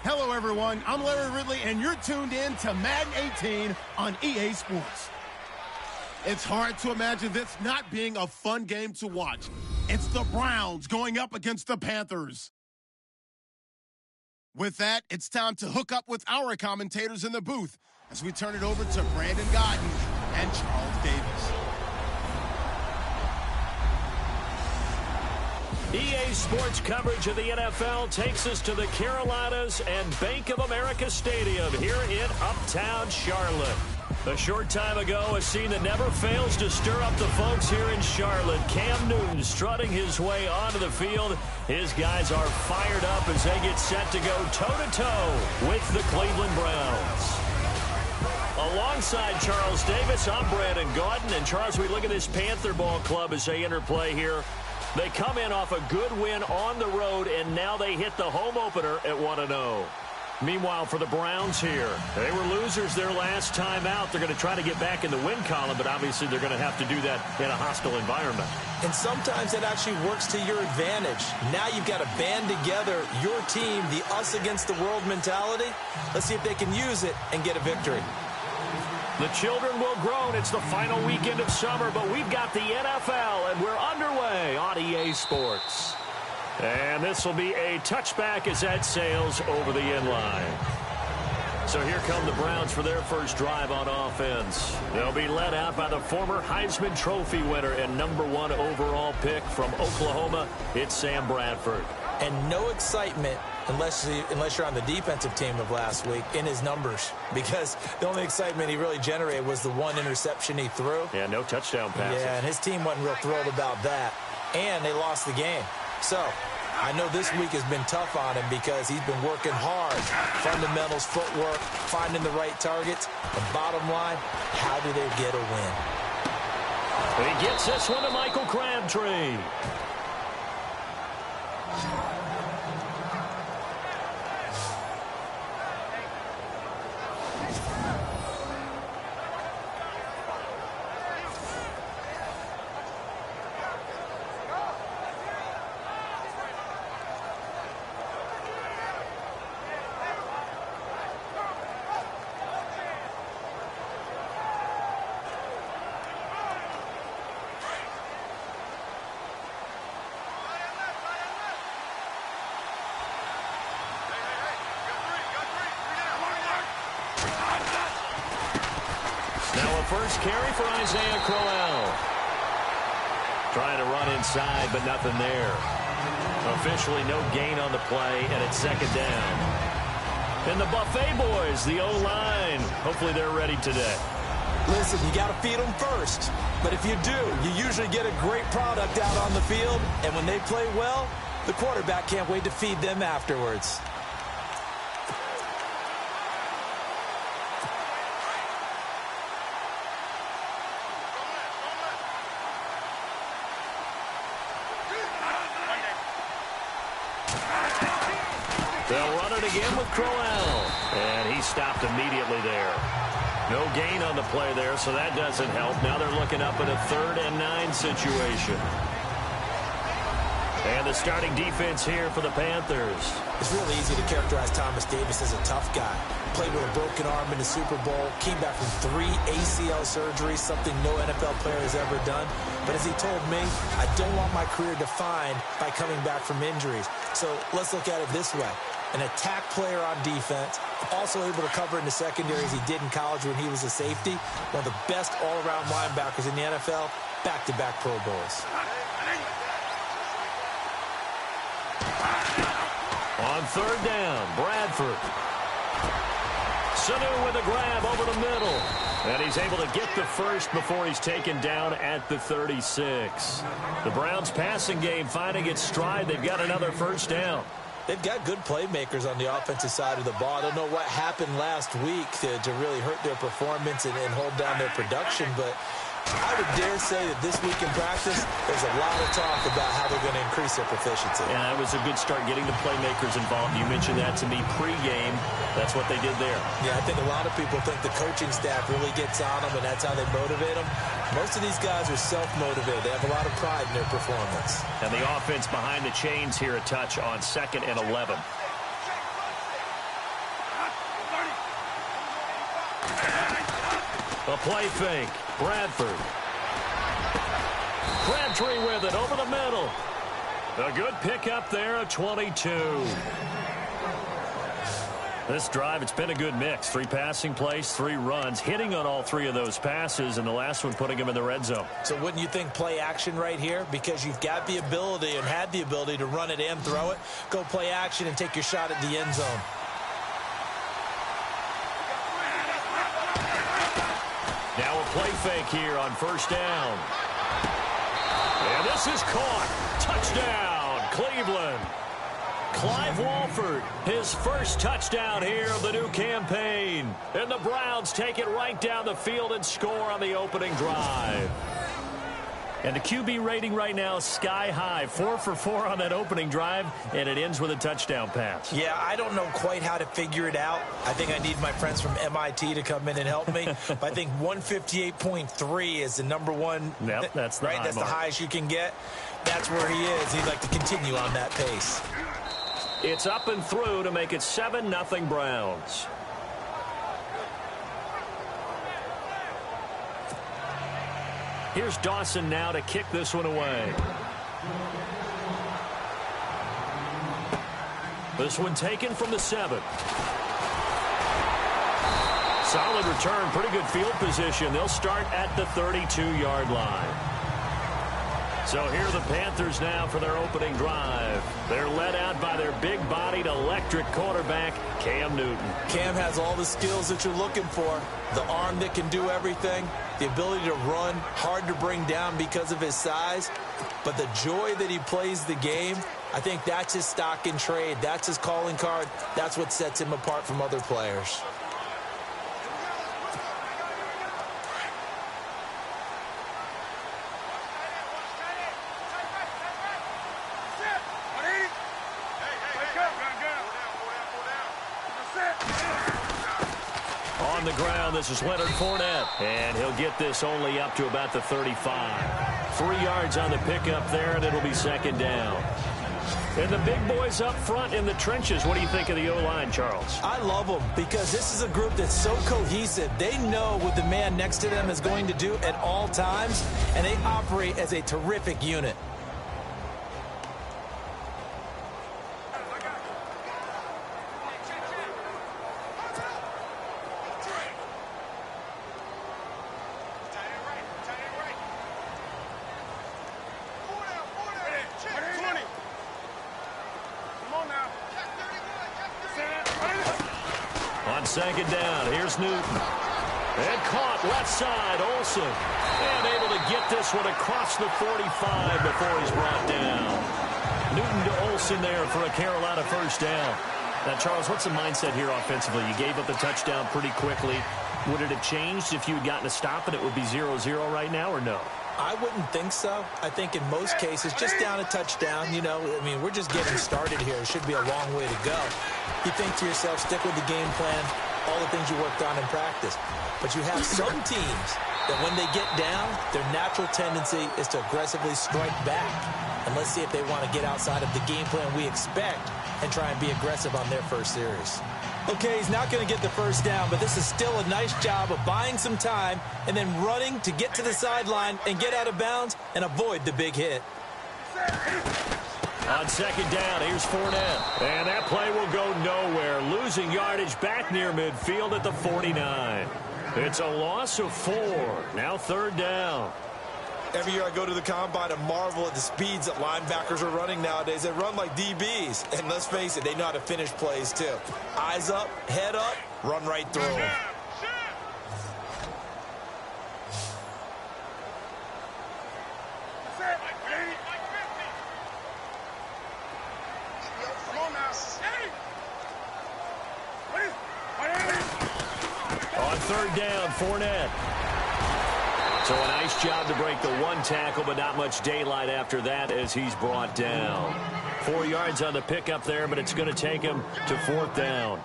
Hello, everyone. I'm Larry Ridley, and you're tuned in to Madden 18 on EA Sports. It's hard to imagine this not being a fun game to watch. It's the Browns going up against the Panthers. With that, it's time to hook up with our commentators in the booth as we turn it over to Brandon Godden and Charles Davis. EA Sports coverage of the NFL takes us to the Carolinas and Bank of America Stadium here in Uptown Charlotte. A short time ago, a scene that never fails to stir up the folks here in Charlotte. Cam Newton strutting his way onto the field. His guys are fired up as they get set to go toe-to-toe with the Cleveland Browns. Alongside Charles Davis, I'm Brandon Gaudin. And Charles, we look at this Panther ball club as they enter play here. They come in off a good win on the road, and now they hit the home opener at 1-0. Meanwhile, for the Browns here, they were losers their last time out. They're going to try to get back in the win column, but obviously they're going to have to do that in a hostile environment. And sometimes it actually works to your advantage. Now you've got to band together your team, the us against the world mentality. Let's see if they can use it and get a victory. The children will groan. It's the final weekend of summer, but we've got the NFL, and we're underway on EA Sports. And this will be a touchback as that sails over the end line. So here come the Browns for their first drive on offense. They'll be led out by the former Heisman Trophy winner and #1 overall pick from Oklahoma. It's Sam Bradford. And no excitement unless you're on the defensive team of last week in his numbers, because the only excitement he really generated was the one interception he threw. Yeah, no touchdown passes. Yeah, and his team wasn't real thrilled about that. And they lost the game. So I know this week has been tough on him because he's been working hard. Fundamentals, footwork, finding the right targets. The bottom line, how do they get a win? He gets this one to Michael Crabtree. First carry for Isaiah Crowell. Trying to run inside, but nothing there. Officially no gain on the play, and it's second down. And the Buffet boys, the O-line, hopefully they're ready today. Listen, you got to feed them first. But if you do, you usually get a great product out on the field. And when they play well, the quarterback can't wait to feed them afterwards. They'll run it again with Crowell. And he stopped immediately there. No gain on the play there, so that doesn't help. Now they're looking up at a 3rd and 9 situation. And the starting defense here for the Panthers. It's really easy to characterize Thomas Davis as a tough guy. Played with a broken arm in the Super Bowl. Came back from 3 ACL surgeries, something no NFL player has ever done. But as he told me, I don't want my career defined by coming back from injuries. So let's look at it this way. An attack player on defense, also able to cover in the secondary as he did in college when he was a safety. One of the best all-around linebackers in the NFL, back-to-back Pro Bowls. On 3rd down, Bradford. Sanu with a grab over the middle. And he's able to get the first before he's taken down at the 36. The Browns' passing game finding its stride. They've got another first down. They've got good playmakers on the offensive side of the ball. I don't know what happened last week to really hurt their performance and hold down their production, but I would dare say that this week in practice, there's a lot of talk about how they're going to increase their proficiency. And that was a good start getting the playmakers involved. You mentioned that to me pregame. That's what they did there. Yeah, I think a lot of people think the coaching staff really gets on them, and that's how they motivate them. Most of these guys are self-motivated. They have a lot of pride in their performance. And the offense behind the chains here a touch on 2nd and 11. A play fake. Bradford. Crabtree with it over the middle. A good pickup there, a 22. This drive, it's been a good mix. 3 passing plays, 3 runs, hitting on all 3 of those passes, and the last one putting him in the red zone. So wouldn't you think play action right here? Because you've got the ability and had the ability to run it and throw it. Go play action and take your shot at the end zone. Now a play fake here on first down. And this is caught. Touchdown, Cleveland. Clive Walford, his first touchdown here of the new campaign. And the Browns take it right down the field and score on the opening drive. And the QB rating right now, sky high. 4 for 4 on that opening drive, and it ends with a touchdown pass. Yeah, I don't know quite how to figure it out. I think I need my friends from MIT to come in and help me. But I think 158.3 is the number one. Yep, that's the right. That's the highest you can get. That's where he is. He'd like to continue on that pace. It's up and through to make it 7-0 Browns. Here's Dawson now to kick this one away. This one taken from the 7. Solid return, pretty good field position. They'll start at the 32-yard line. So here are the Panthers now for their opening drive. They're led out by their big-bodied electric quarterback, Cam Newton. Cam has all the skills that you're looking for. The arm that can do everything, the ability to run, hard to bring down because of his size. But the joy that he plays the game, I think that's his stock in trade. That's his calling card. That's what sets him apart from other players. On the ground, this is Leonard Fournette, and he'll get this only up to about the 35. 3 yards on the pickup there, and it'll be second down. And the big boys up front in the trenches. What do you think of the O-line, Charles? I love them because this is a group that's so cohesive. They know what the man next to them is going to do at all times, and they operate as a terrific unit. Second down. Here's Newton. And caught left side. Olsen. And able to get this one across the 45 before he's brought down. Newton to Olsen there for a Carolina first down. Now, Charles, what's the mindset here offensively? You gave up the touchdown pretty quickly. Would it have changed if you had gotten a stop and it would be 0-0 right now, or no? I wouldn't think so. I think in most cases, just down a touchdown, you know, I mean, we're just getting started here. It should be a long way to go. You think to yourself, stick with the game plan, all the things you worked on in practice. But you have some teams that when they get down, their natural tendency is to aggressively strike back. And let's see if they want to get outside of the game plan we expect and try and be aggressive on their first series. Okay, he's not going to get the first down, but this is still a nice job of buying some time and then running to get to the sideline and get out of bounds and avoid the big hit. On second down, here's Fournette. And that play will go nowhere. Losing yardage back near midfield at the 49. It's a loss of 4. Now third down. Every year I go to the combine and marvel at the speeds that linebackers are running nowadays. They run like DBs. And let's face it, they know how to finish plays too. Eyes up, head up, run right through them. On third down, Fournette. So a nice job to break the one tackle, but not much daylight after that as he's brought down. 4 yards on the pickup there, but it's going to take him to fourth down.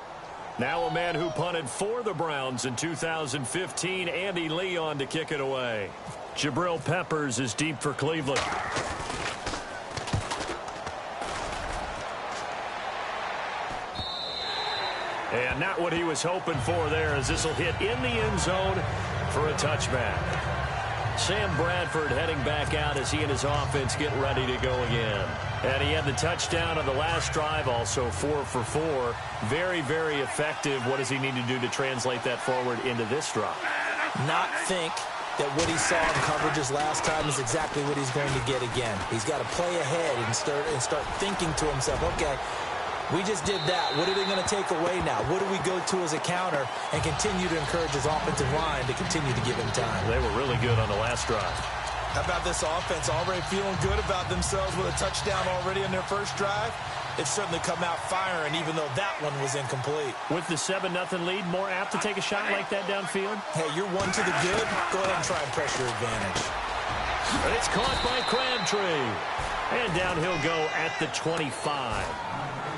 Now a man who punted for the Browns in 2015, Andy Leon, to kick it away. Jabril Peppers is deep for Cleveland. And not what he was hoping for there, as this will hit in the end zone for a touchback. Sam Bradford heading back out as he and his offense get ready to go again. And he had the touchdown on the last drive, also 4 for 4. Very, very effective. What does he need to do to translate that forward into this drive? Not think that what he saw in coverages last time is exactly what he's going to get again. He's got to play ahead and start thinking to himself, okay, we just did that. What are they going to take away now? What do we go to as a counter? And continue to encourage his offensive line to continue to give him time. They were really good on the last drive. How about this offense already feeling good about themselves with a touchdown already in their first drive? They've certainly come out firing, even though that one was incomplete. With the 7-0 lead, more apt to take a shot like that downfield? Hey, you're one to the good. Go ahead and try and press your advantage. And it's caught by Crabtree. And down he'll go at the 25.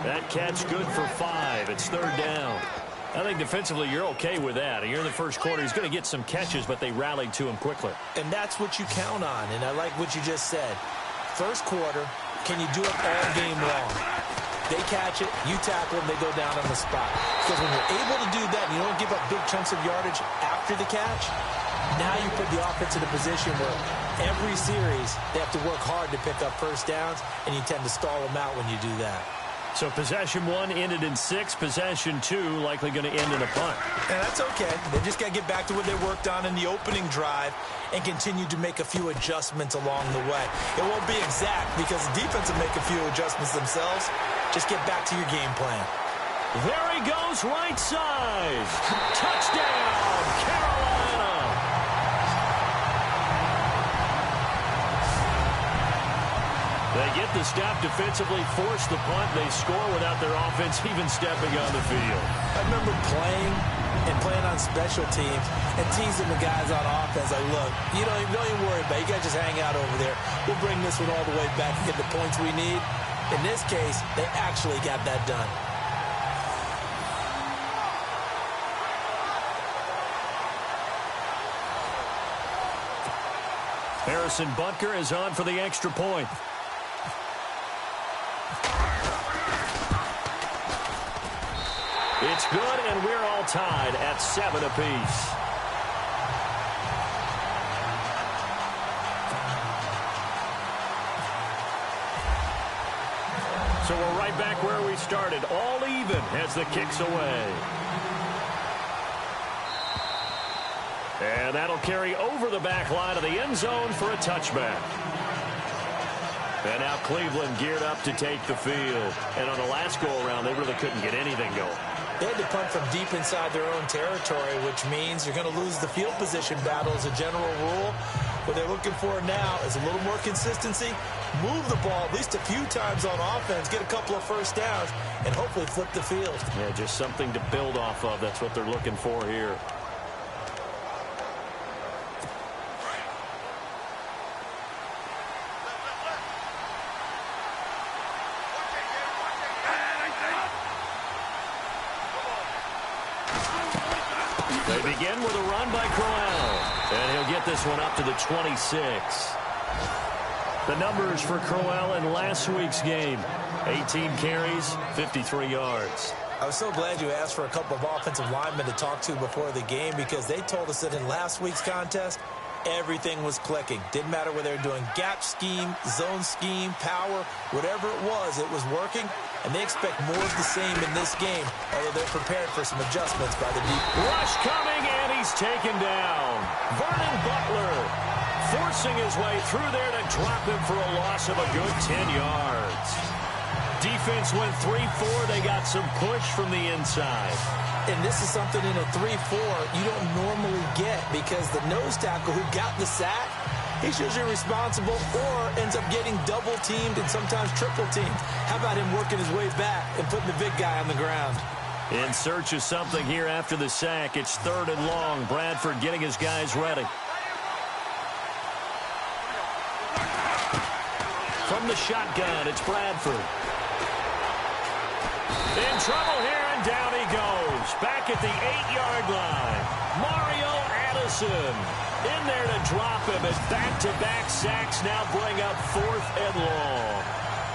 That catch good for 5. It's 3rd down. I think defensively you're okay with that. Here in the first quarter, he's going to get some catches, but they rallied to him quickly. And that's what you count on, and I like what you just said. First quarter, can you do it all game long? They catch it, you tackle them, they go down on the spot. Because when you're able to do that and you don't give up big chunks of yardage after the catch, now you put the offense in a position where every series they have to work hard to pick up first downs, and you tend to stall them out when you do that. So possession 1 ended in 6. Possession 2 likely going to end in a punt. And that's okay. They just got to get back to what they worked on in the opening drive and continue to make a few adjustments along the way. It won't be exact because the defense will make a few adjustments themselves. Just get back to your game plan. There he goes, right side. Touchdown, Carolina. They get the stop defensively, force the punt. They score without their offense even stepping on the field. I remember playing on special teams and teasing the guys on offense. Like, look, don't even worry about it. You guys just hang out over there. We'll bring this one all the way back and get the points we need. In this case, they actually got that done. Harrison Butker is on for the extra point. It's good, and we're all tied at 7 apiece. So we're right back where we started, all even as the kick's away. And that'll carry over the back line of the end zone for a touchback. And now Cleveland geared up to take the field. And on the last go-around, they really couldn't get anything going. They had to punt from deep inside their own territory, which means you're going to lose the field position battle as a general rule. What they're looking for now is a little more consistency, move the ball at least a few times on offense, get a couple of first downs, and hopefully flip the field. Yeah, just something to build off of. That's what they're looking for here. They begin with a run by Crowell, and he'll get this one up to the 26. The numbers for Crowell in last week's game: 18 carries, 53 yards. I was so glad you asked for a couple of offensive linemen to talk to before the game, because they told us that in last week's contest, everything was clicking. Didn't matter whether they were doing gap scheme, zone scheme, power, whatever it was working. And they expect more of the same in this game, although they're prepared for some adjustments by the deep. Rush coming, and he's taken down. Vernon Butler forcing his way through there to drop him for a loss of a good 10 yards. Defense went 3-4. They got some push from the inside. And this is something in a 3-4 you don't normally get, because the nose tackle who got the sack, he's usually responsible or ends up getting double-teamed and sometimes triple-teamed. How about him working his way back and putting the big guy on the ground? In search of something here after the sack. It's 3rd and long. Bradford getting his guys ready. From the shotgun, it's Bradford. In trouble here, and down he goes. Back at the 8-yard line. Mario Addison in there to drop him, as back-to-back sacks now bring up 4th and long.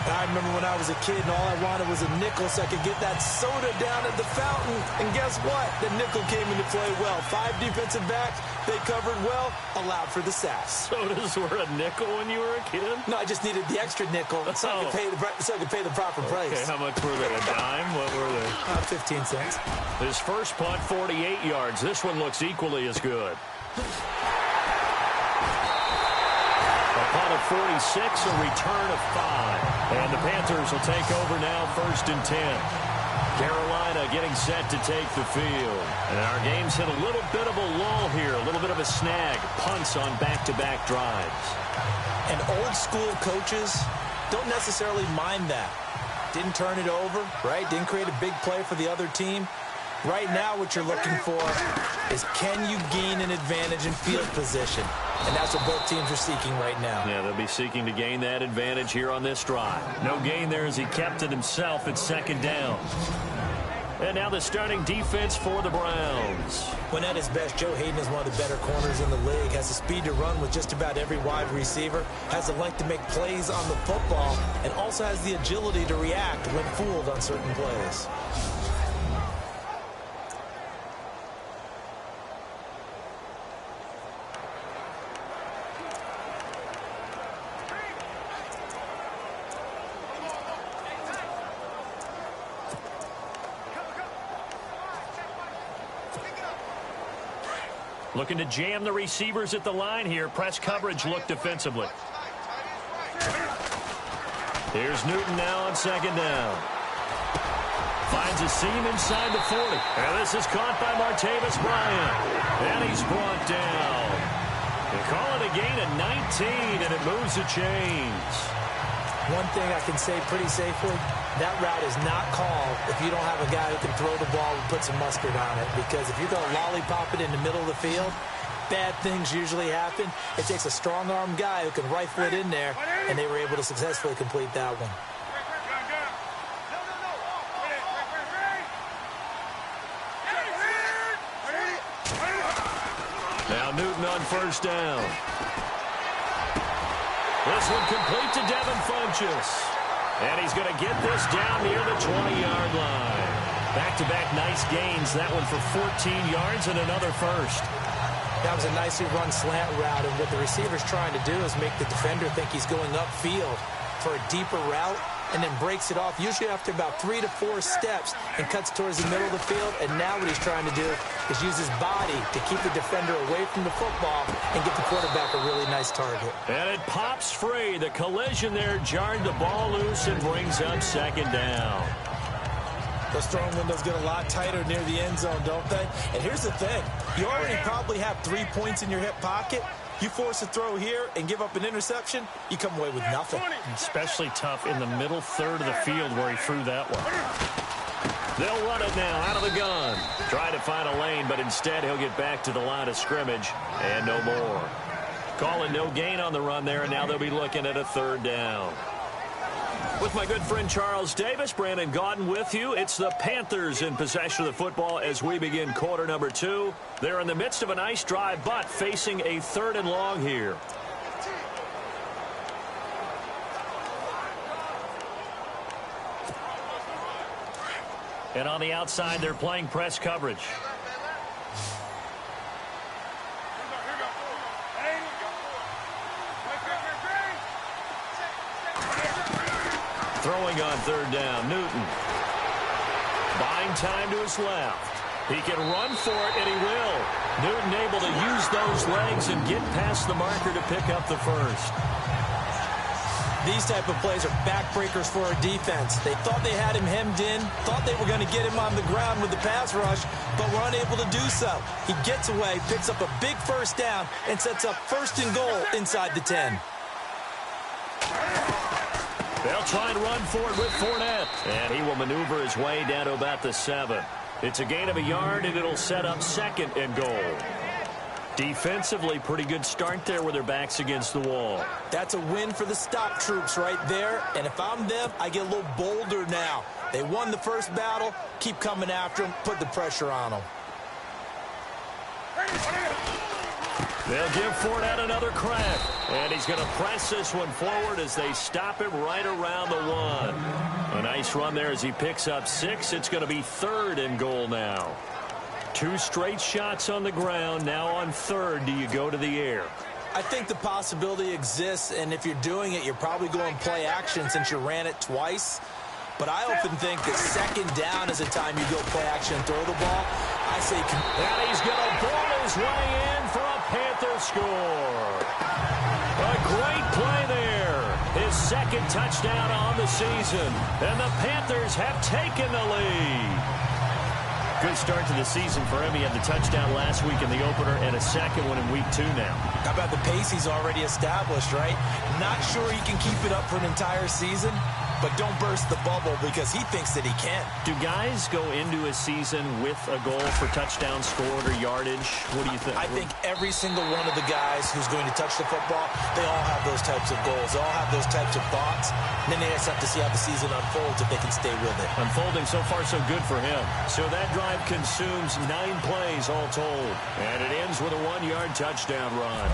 I remember when I was a kid and all I wanted was a nickel so I could get that soda down at the fountain. And guess what? The nickel came into play well. 5 defensive backs, they covered well, allowed for the sacks. Sodas were a nickel when you were a kid? No, I just needed the extra nickel so I could pay the proper price. Okay, how much were they? A dime? What were they? 15 cents. His first punt, 48 yards. This one looks equally as good. A punt of 46, a return of 5. And the Panthers will take over now, 1st and 10. Carolina getting set to take the field. And our game's hit a little bit of a lull here, a little bit of a snag. Punts on back-to-back drives. And old-school coaches don't necessarily mind that. Didn't turn it over, right? Didn't create a big play for the other team. Right now, what you're looking for is can you gain an advantage in field position? And that's what both teams are seeking right now. Yeah, they'll be seeking to gain that advantage here on this drive. No gain there as he kept it himself at 2nd down. And now the starting defense for the Browns. When at his best, Joe Hayden is one of the better corners in the league. Has the speed to run with just about every wide receiver. Has the length to make plays on the football. And also has the agility to react when fooled on certain plays. Looking to jam the receivers at the line here. Press coverage look defensively. Here's Newton now on 2nd down. Finds a seam inside the 40. And this is caught by Martavis Bryant. And he's brought down. They call it a gain of 19, and it moves the chains. One thing I can say pretty safely, that route is not called if you don't have a guy who can throw the ball and put some mustard on it. Because if you're going to lollipop it in the middle of the field, bad things usually happen. It takes a strong-arm guy who can rifle it in there, and they were able to successfully complete that one. Now Newton on 1st down. This one complete to Devin Funchess. And he's going to get this down near the 20-yard line. Back-to-back nice gains. That one for 14 yards and another first. That was a nicely run slant route, and what the receiver's trying to do is make the defender think he's going upfield for a deeper route and then breaks it off, usually after about 3 to 4 steps, and cuts towards the middle of the field. And now what he's trying to do is use his body to keep the defender away from the football and get the quarterback a really nice target. And it pops free. The collision there jarred the ball loose and brings up 2nd down. Those throwing windows get a lot tighter near the end zone, don't they? And here's the thing. You already probably have 3 points in your hip pocket. You force a throw here and give up an interception, you come away with nothing. Especially tough in the middle third of the field where he threw that one. They'll run it now out of the gun. Try to find a lane, but instead he'll get back to the line of scrimmage and no more. Calling no gain on the run there, and now they'll be looking at a 3rd down. With my good friend Charles Davis, Brandon Gaudin with you. It's the Panthers in possession of the football as we begin quarter number 2. They're in the midst of a nice drive, but facing a 3rd and long here. And on the outside, they're playing press coverage. Throwing on 3rd down, Newton. Buying time to his left. He can run for it, and he will. Newton able to use those legs and get past the marker to pick up the first. These type of plays are backbreakers for our defense. They thought they had him hemmed in, thought they were going to get him on the ground with the pass rush, but were unable to do so. He gets away, picks up a big 1st down, and sets up 1st and goal inside the 10. They'll try and run for it with Fournette. And he will maneuver his way down to about the 7. It's a gain of a yard, and it'll set up 2nd and goal. Defensively, pretty good start there with their backs against the wall. That's a win for the stop troops right there. And if I'm them, I get a little bolder now. They won the first battle. Keep coming after them. Put the pressure on them. They'll give Fournette another crack. And he's going to press this one forward as they stop him right around the 1. A nice run there as he picks up 6. It's going to be 3rd and goal now. 2 straight shots on the ground. Now on 3rd, do you go to the air? I think the possibility exists, and if you're doing it, you're probably going play action since you ran it twice. But I often think that 2nd down is a time you go play action and throw the ball. I say... And he's going to ball his way in for a Panther score. A great play there. His 2nd touchdown on the season. And the Panthers have taken the lead. Good start to the season for him. He had the touchdown last week in the opener and a 2nd one in week 2 now. How about the pace he's already established, right? Not sure he can keep it up for an entire season, but don't burst the bubble because he thinks that he can. Do guys go into a season with a goal for touchdown scored or yardage? What do you think? I think every single one of the guys who's going to touch the football, they all have those types of goals. They all have those types of thoughts. And then they just have to see how the season unfolds if they can stay with it. Unfolding so far so good for him. So that drive consumes 9 plays all told. And it ends with a 1-yard touchdown run.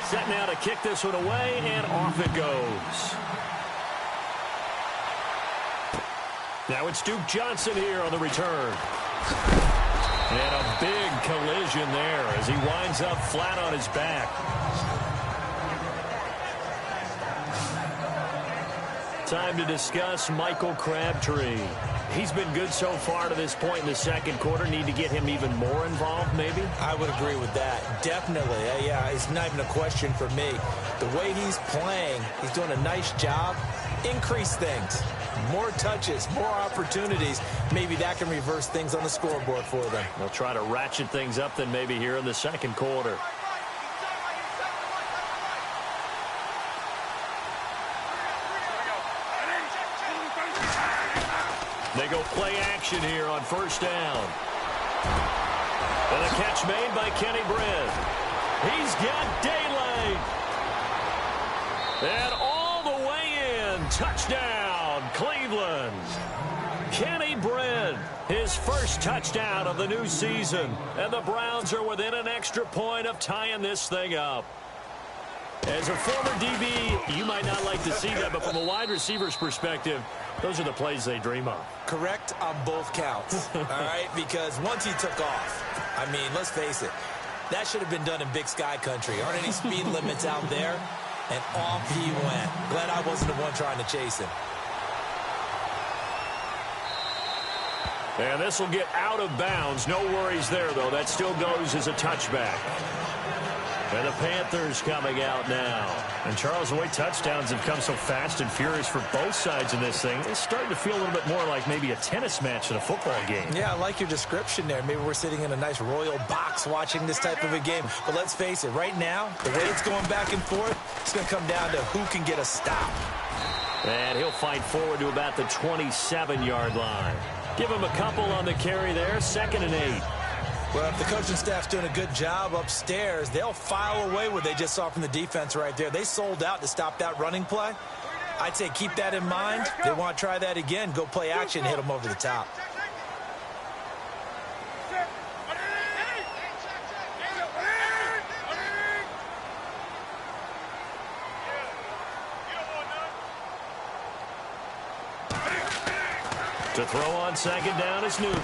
Set now to kick this one away, and off it goes. Now it's Duke Johnson here on the return. And a big collision there as he winds up flat on his back. Time to discuss Michael Crabtree. He's been good so far to this point in the 2nd quarter. Need to get him even more involved, maybe? I would agree with that. Definitely. Yeah, it's not even a question for me. The way he's playing, he's doing a nice job. Increase things. More touches, more opportunities. Maybe that can reverse things on the scoreboard for them. They'll try to ratchet things up then maybe here in the 2nd quarter. They go play action here on 1st down. And a catch made by Kenny Britt. He's got daylight. And all the way in. Touchdown, Cleveland. Kenny Britt, his 1st touchdown of the new season. And the Browns are within an extra point of tying this thing up. As a former DB, you might not like to see that, but from a wide receiver's perspective, those are the plays they dream of. Correct on both counts, all right? Because once he took off, I mean, let's face it, that should have been done in Big Sky country. Aren't any speed limits out there? And off he went. Glad I wasn't the one trying to chase him. And this will get out of bounds. No worries there, though. That still goes as a touchback. And the Panthers coming out now. And, Charles, the way touchdowns have come so fast and furious for both sides in this thing, it's starting to feel a little bit more like maybe a tennis match than a football game. Yeah, I like your description there. Maybe we're sitting in a nice royal box watching this type of a game. But let's face it, right now, the way it's going back and forth, it's going to come down to who can get a stop. And he'll fight forward to about the 27-yard line. Give him a couple on the carry there, 2nd and 8. Well, if the coaching staff's doing a good job upstairs, they'll file away what they just saw from the defense right there. They sold out to stop that running play. I'd say keep that in mind. They want to try that again. Go play action, hit them over the top. To throw on 2nd down is Newton.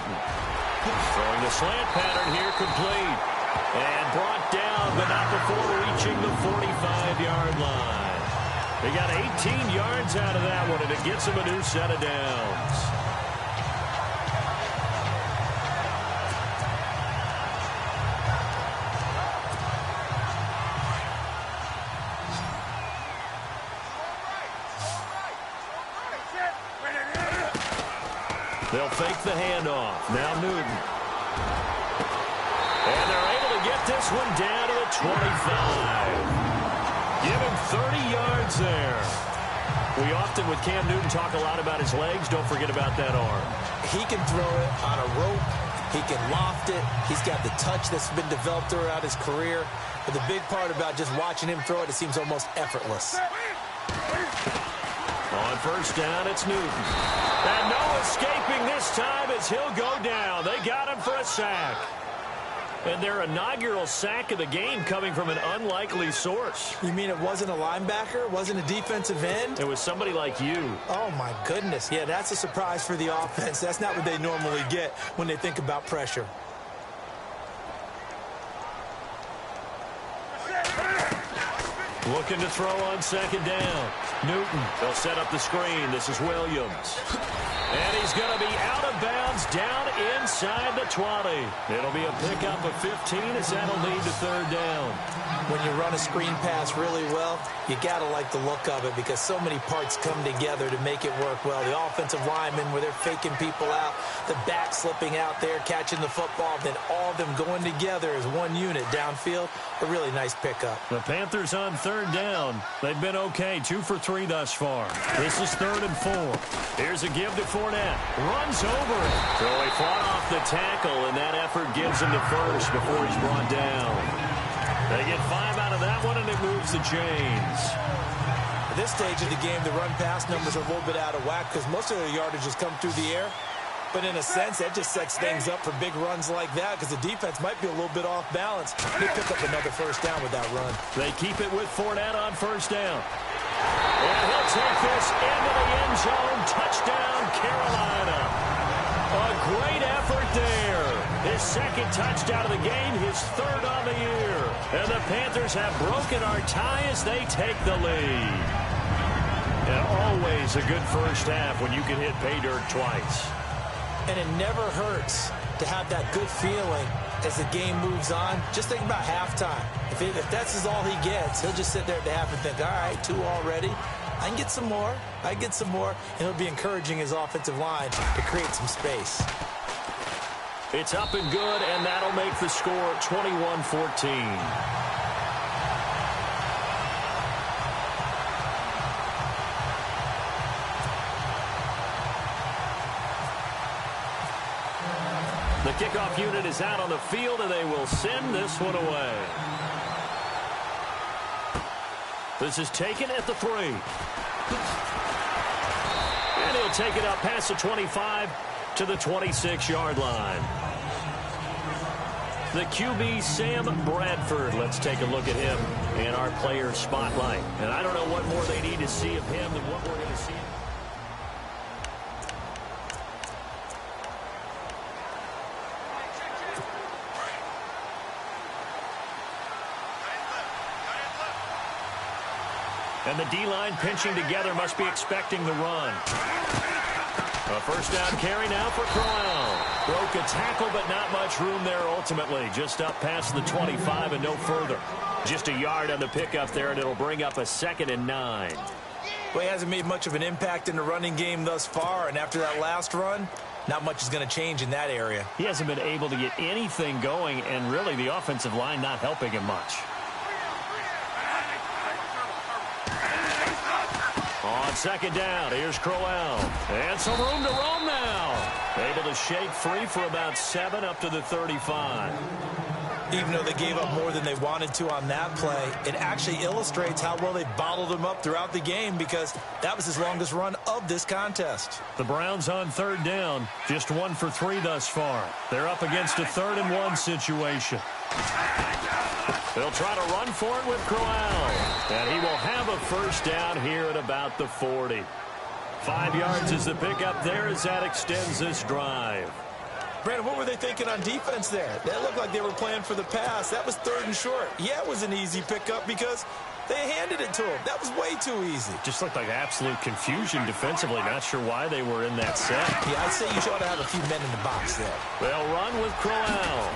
Throwing the slant pattern here complete. And brought down, but not before reaching the 45-yard line. They got 18 yards out of that one, and it gets them a new set of downs. They'll fake the handoff. Now Newton. And they're able to get this one down to the 25. Give him 30 yards there. We often, with Cam Newton, talk a lot about his legs. Don't forget about that arm. He can throw it on a rope. He can loft it. He's got the touch that's been developed throughout his career. But the big part about just watching him throw it, it seems almost effortless. On 1st down, it's Newton. And no escaping this time as he'll go down. They got him for a sack. And their inaugural sack of the game coming from an unlikely source. You mean it wasn't a linebacker? It wasn't a defensive end? It was somebody like you. Oh, my goodness. Yeah, that's a surprise for the offense. That's not what they normally get when they think about pressure. Looking to throw on second down. Newton, they'll set up the screen. This is Williams. And he's going to be out of bounds down inside the 20. It'll be a pickup of 15 as that'll lead to third down. When you run a screen pass really well, you got to like the look of it because so many parts come together to make it work well. The offensive linemen where they're faking people out, the back slipping out there, catching the football, then all of them going together as one unit downfield. A really nice pickup. The Panthers on third down. They've been okay, 2 for 3 thus far. This is 3rd and 4. Here's a give to Fournette. Runs over it. So he fought off the tackle, and that effort gives him the first before he's brought down. They get 5 out of that one, and it moves the chains. At this stage of the game, the run-pass numbers are a little bit out of whack because most of their yardage has come through the air. But in a sense, that just sets things up for big runs like that because the defense might be a little bit off balance. They pick up another first down with that run. They keep it with Fournette on first down. And he'll take this into the end zone. Touchdown, Carolina. A great effort there. His second touchdown of the game, his 3rd on the year. And the Panthers have broken our tie as they take the lead. And always a good first half when you can hit pay dirt twice. And it never hurts to have that good feeling as the game moves on. Just think about halftime. If that's all he gets, he'll just sit there at the half and think, all right, 2 already. I can get some more. I get some more. And he'll be encouraging his offensive line to create some space. It's up and good, and that'll make the score 21-14. The kickoff unit is out on the field, and they will send this one away. This is taken at the 3. And he'll take it up past the 25 to the 26-yard line. The QB, Sam Bradford. Let's take a look at him in our player spotlight. And I don't know what more they need to see of him than what we're going to see. And the D-line pinching together must be expecting the run. A first down carry now for Crowell. Broke a tackle, but not much room there ultimately. Just up past the 25 and no further. Just a yard on the pickup there, and it'll bring up a 2nd and 9. Well, he hasn't made much of an impact in the running game thus far, and after that last run, not much is going to change in that area. He hasn't been able to get anything going, and really the offensive line not helping him much. On second down, here's Crowell. And some room to roam now. Able to shake free for about 7 up to the 35. Even though they gave up more than they wanted to on that play, it actually illustrates how well they bottled him up throughout the game because that was his longest run of this contest. The Browns on third down, just 1 for 3 thus far. They're up against a 3rd and 1 situation. They'll try to run for it with Crowell. And he will have a first down here at about the 40. 5 yards is the pickup there as that extends this drive. Brandon, what were they thinking on defense there? That looked like they were playing for the pass. That was 3rd and short. Yeah, it was an easy pickup because they handed it to him. That was way too easy. Just looked like absolute confusion defensively. Not sure why they were in that set. Yeah, I'd say you ought to have a few men in the box there. They'll run with Crowell.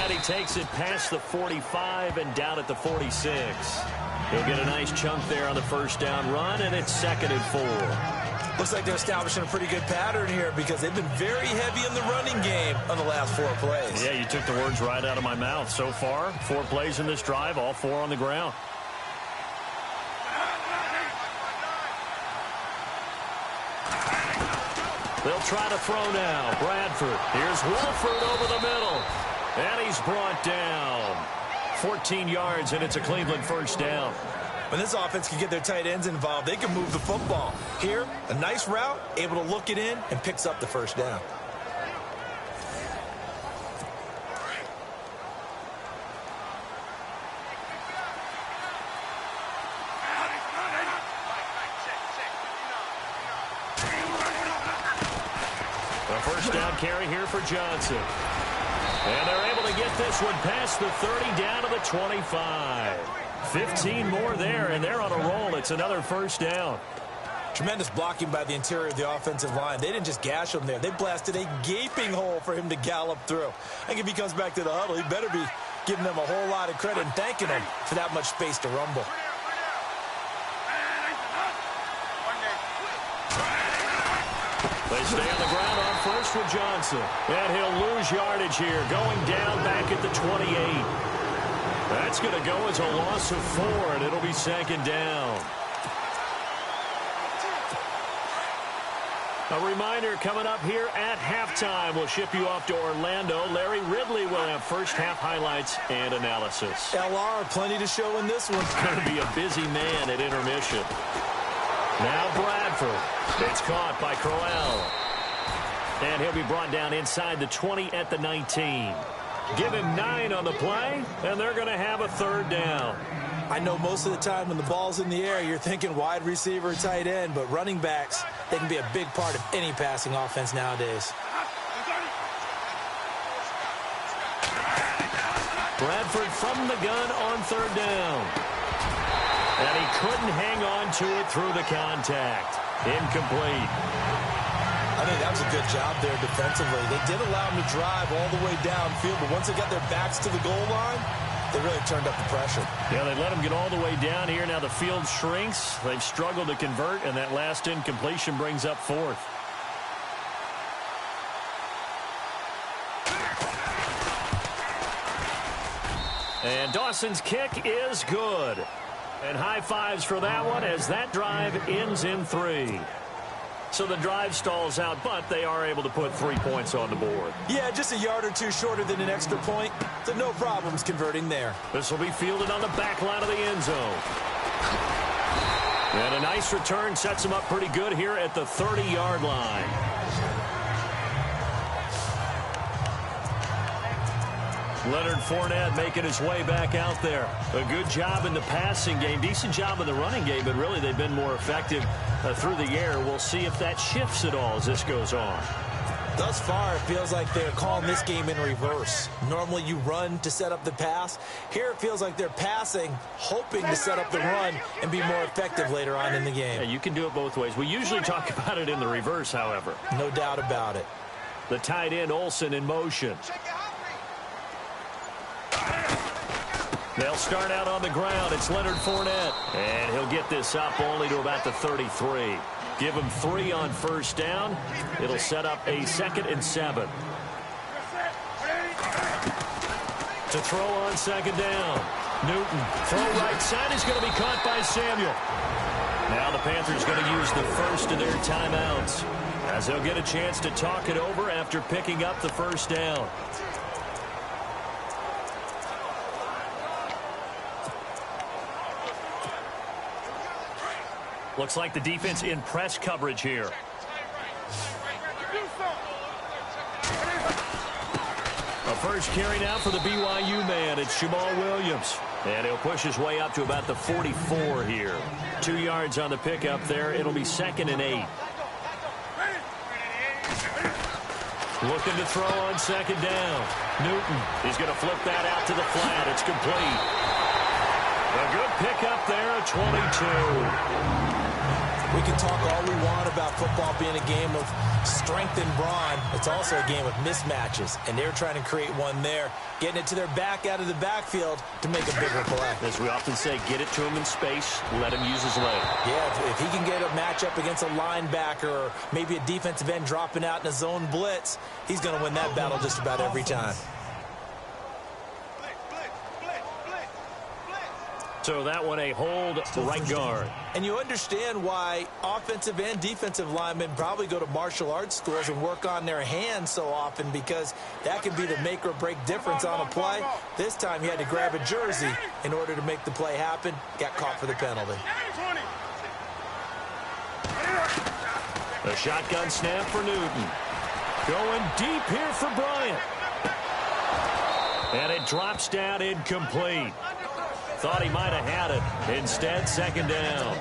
And he takes it past the 45 and down at the 46. He'll get a nice chunk there on the first down run, and it's 2nd and 4. Looks like they're establishing a pretty good pattern here because they've been very heavy in the running game on the last 4 plays. Yeah, you took the words right out of my mouth. So far, 4 plays in this drive, all 4 on the ground. They'll try to throw now. Bradford. Here's Wolford over the middle. And he's brought down. 14 yards, and it's a Cleveland first down. When this offense can get their tight ends involved, they can move the football. Here, a nice route, able to look it in, and picks up the first down. first down carry here for Johnson. And they're able to get this one past the 30 down to the 25. 15 more there, and they're on a roll. It's another first down. Tremendous blocking by the interior of the offensive line. They didn't just gash him there. They blasted a gaping hole for him to gallop through. I think if he comes back to the huddle, he better be giving them a whole lot of credit and thanking them for that much space to rumble. They stay on the ground on first with Johnson. And he'll lose yardage here, going down back at the 28. That's going to go as a loss of 4, and it'll be second down. A reminder coming up here at halftime. We'll ship you off to Orlando. Larry Ridley will have first half highlights and analysis. LR, plenty to show in this one. Going to be a busy man at intermission. Now Bradford. It's caught by Crowell. And he'll be brought down inside the 20 at the 19. Give him 9 on the play, and they're going to have a third down. I know most of the time when the ball's in the air, you're thinking wide receiver, tight end, but running backs, they can be a big part of any passing offense nowadays. Bradford from the gun on third down. And he couldn't hang on to it through the contact. Incomplete. I think that was a good job there defensively. They did allow him to drive all the way downfield, but once they got their backs to the goal line, they really turned up the pressure. Yeah, they let him get all the way down here. Now the field shrinks. They've struggled to convert, and that last incompletion brings up 4th. And Dawson's kick is good. And high fives for that one as that drive ends in 3. So the drive stalls out, but they are able to put 3 points on the board. Yeah, just a yard or two shorter than an extra point. So no problems converting there. This will be fielded on the back line of the end zone. And a nice return sets them up pretty good here at the 30-yard line. Leonard Fournette making his way back out there. A good job in the passing game. Decent job in the running game, but really they've been more effective through the air. We'll see if that shifts at all as this goes on. Thus far, it feels like they're calling this game in reverse. Normally you run to set up the pass. Here it feels like they're passing, hoping to set up the run and be more effective later on in the game. Yeah, you can do it both ways. We usually talk about it in the reverse, however. No doubt about it. The tight end, Olsen, in motion. They'll start out on the ground. It's Leonard Fournette. And he'll get this up only to about the 33. Give him 3 on first down. It'll set up a 2nd and 7. To throw on 2nd down. Newton, throw right side is going to be caught by Samuel. Now the Panthers going to use the first of their timeouts as they'll get a chance to talk it over after picking up the first down. Looks like the defense in press coverage here. A first carry now for the BYU man. It's Jamal Williams. And he'll push his way up to about the 44 here. 2 yards on the pickup there. It'll be 2nd and 8. Looking to throw on 2nd down. Newton. He's going to flip that out to the flat. It's complete. A good pickup there at 22. We can talk all we want about football being a game of strength and brawn. It's also a game of mismatches, and they're trying to create one there, getting it to their back out of the backfield to make a bigger play. As we often say, get it to him in space, let him use his leg. Yeah, if he can get a matchup against a linebacker or maybe a defensive end dropping out in a zone blitz, he's going to win that battle just about every time. So that one a hold right guard. And you understand why offensive and defensive linemen probably go to martial arts schools and work on their hands so often, because that can be the make or break difference on a play. This time he had to grab a jersey in order to make the play happen. Got caught for the penalty. A shotgun snap for Newton. Going deep here for Bryant. And it drops down incomplete. Thought he might have had it. Instead, 2nd down.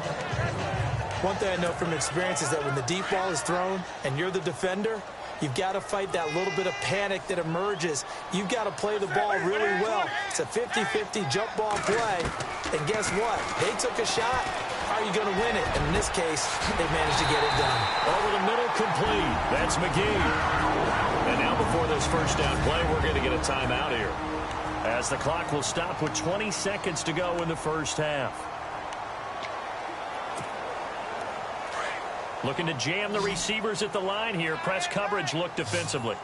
One thing I know from experience is that when the deep ball is thrown and you're the defender, You've got to fight that little bit of panic that emerges. You've got to play the ball really well. It's a 50-50 jump ball play. And guess what? They took a shot. How are you going to win it? And in this case, they managed to get it done. Over the middle, complete. That's McGee. And now before this first down play, we're going to get a timeout here, as the clock will stop with 20 seconds to go in the first half. Looking to jam the receivers at the line here. Press coverage look defensively.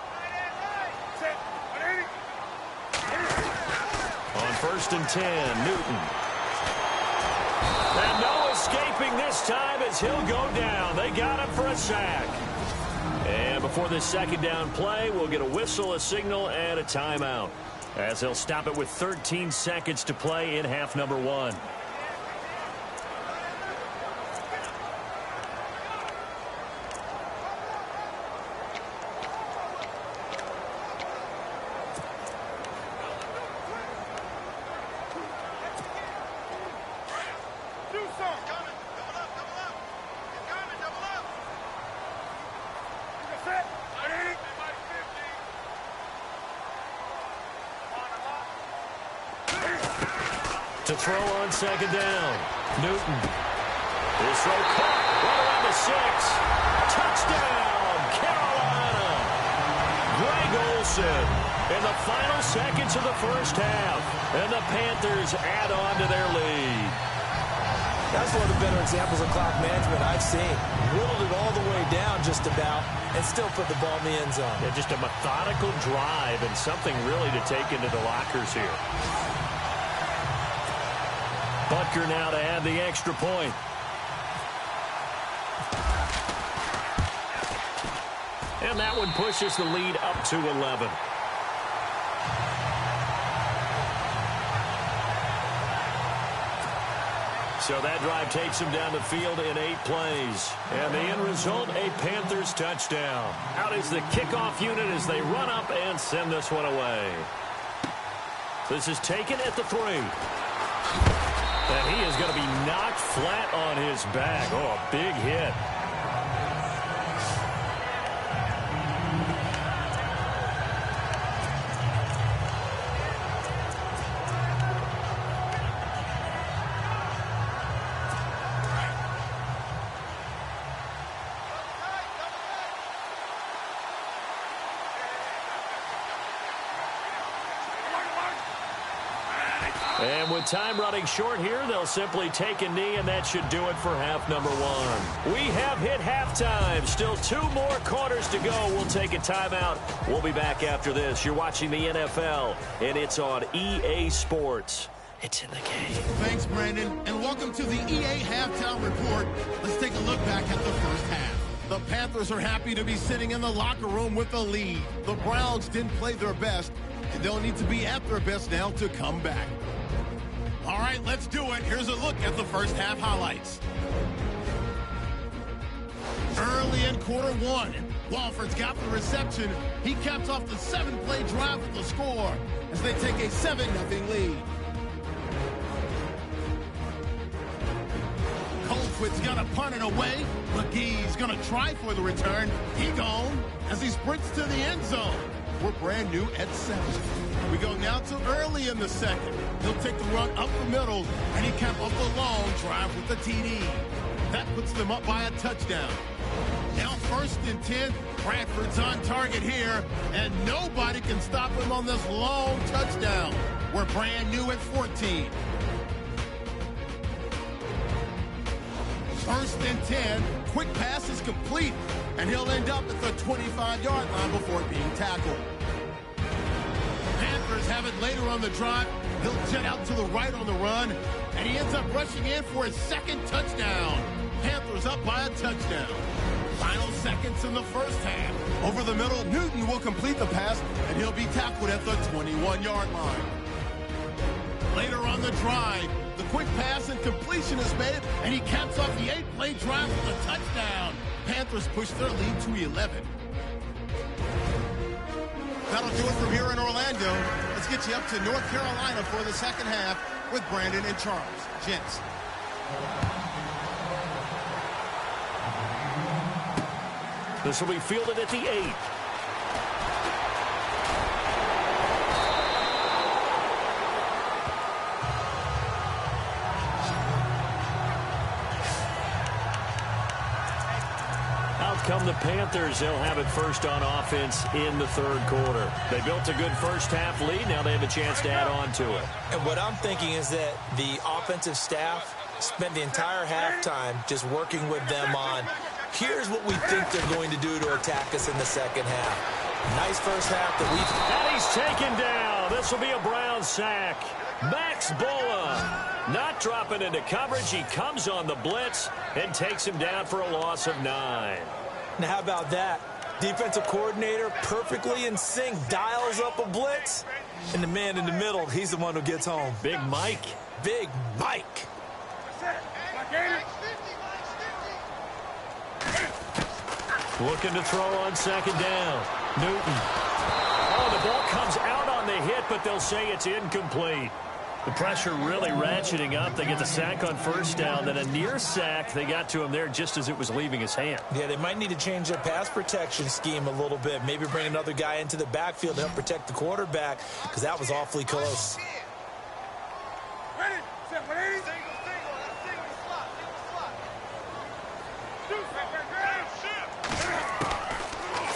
On 1st and 10, Newton. And no escaping this time as he'll go down. They got him for a sack. And before this second down play, we'll get a whistle, a signal, and a timeout, as he'll stop it with 13 seconds to play in half number 1. To throw on second down, Newton. His throw caught right around the 6. Touchdown, Carolina. Greg Olsen in the final seconds of the first half. And the Panthers add on to their lead. That's one of the better examples of clock management I've seen. Whittled it all the way down just about and still put the ball in the end zone. Yeah, just a methodical drive and something really to take into the lockers here. Butker now to add the extra point. And that one pushes the lead up to 11. So that drive takes him down the field in 8 plays. And the end result, a Panthers touchdown. Out is the kickoff unit as they run up and send this one away. This is taken at the 3. And he is going to be knocked flat on his back. Oh, a big hit. And with time running short here, they'll simply take a knee, and that should do it for half number 1. We have hit halftime. Still 2 more quarters to go. We'll take a timeout. We'll be back after this. You're watching the NFL, and it's on EA Sports. It's in the game. Thanks, Brandon, and welcome to the EA Halftime Report. Let's take a look back at the first half. The Panthers are happy to be sitting in the locker room with a lead. The Browns didn't play their best, and they'll need to be at their best now to come back. All right, let's do it. Here's a look at the first half highlights. Early in quarter 1, Walford's got the reception. He caps off the 7-play drive with the score as they take a 7-0 lead. Colquitt's going to punt it away. McGee's going to try for the return. He gone as he sprints to the end zone. We're brand new at 7. We go now to early in the second. He'll take the run up the middle, and he capped off the long drive with the TD. That puts them up by a touchdown. Now 1st and 10. Bradford's on target here, and nobody can stop him on this long touchdown. We're brand new at 14. 1st and 10. Quick pass is complete, and he'll end up at the 25-yard line before being tackled. Panthers have it later on the drive. He'll jet out to the right on the run, and he ends up rushing in for his 2nd touchdown. Panthers up by a touchdown. Final seconds in the first half. Over the middle, Newton will complete the pass, and he'll be tackled at the 21-yard line. Later on the drive, the quick pass and completion is made, and he caps off the 8-play drive with a touchdown. Panthers push their lead to 11. That'll do it from here in Orlando. Let's get you up to North Carolina for the second half with Brandon and Charles. Gents. This will be fielded at the 8. come the Panthers. They'll have it first on offense in the third quarter. They built a good first-half lead. Now they have a chance to add on to it. And what I'm thinking is that the offensive staff spent the entire halftime just working with them on, here's what we think they're going to do to attack us in the second half. Nice first half that we've... And he's taken down. This will be a Brown sack. Max Bola not dropping into coverage. He comes on the blitz and takes him down for a loss of 9. Now, how about that? Defensive coordinator perfectly in sync, dials up a blitz, and the man in the middle, he's the one who gets home. Big Mike. Big Mike. Looking to throw on second down. Newton. Oh, the ball comes out on the hit, but they'll say it's incomplete. The pressure really ratcheting up. They get the sack on first down, then a near sack. They got to him there just as it was leaving his hand. Yeah, they might need to change their pass protection scheme a little bit. Maybe bring another guy into the backfield to help protect the quarterback, because that was awfully close.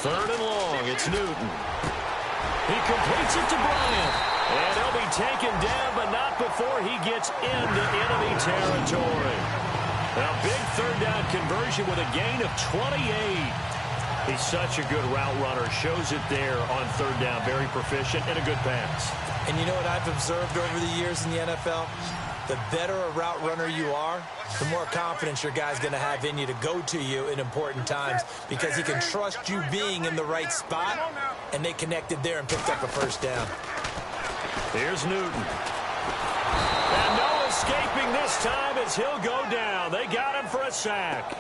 Third and long, it's Newton. He completes it to Bryant. And he'll be taken down, but not before he gets into enemy territory. A big third down conversion with a gain of 28. He's such a good route runner. Shows it there on third down. Very proficient and a good pass. And you know what I've observed over the years in the NFL? The better a route runner you are, the more confidence your guy's going to have in you to go to you in important times, because he can trust you being in the right spot, and they connected there and picked up a first down. Here's Newton. And no escaping this time as he'll go down. They got him for a sack.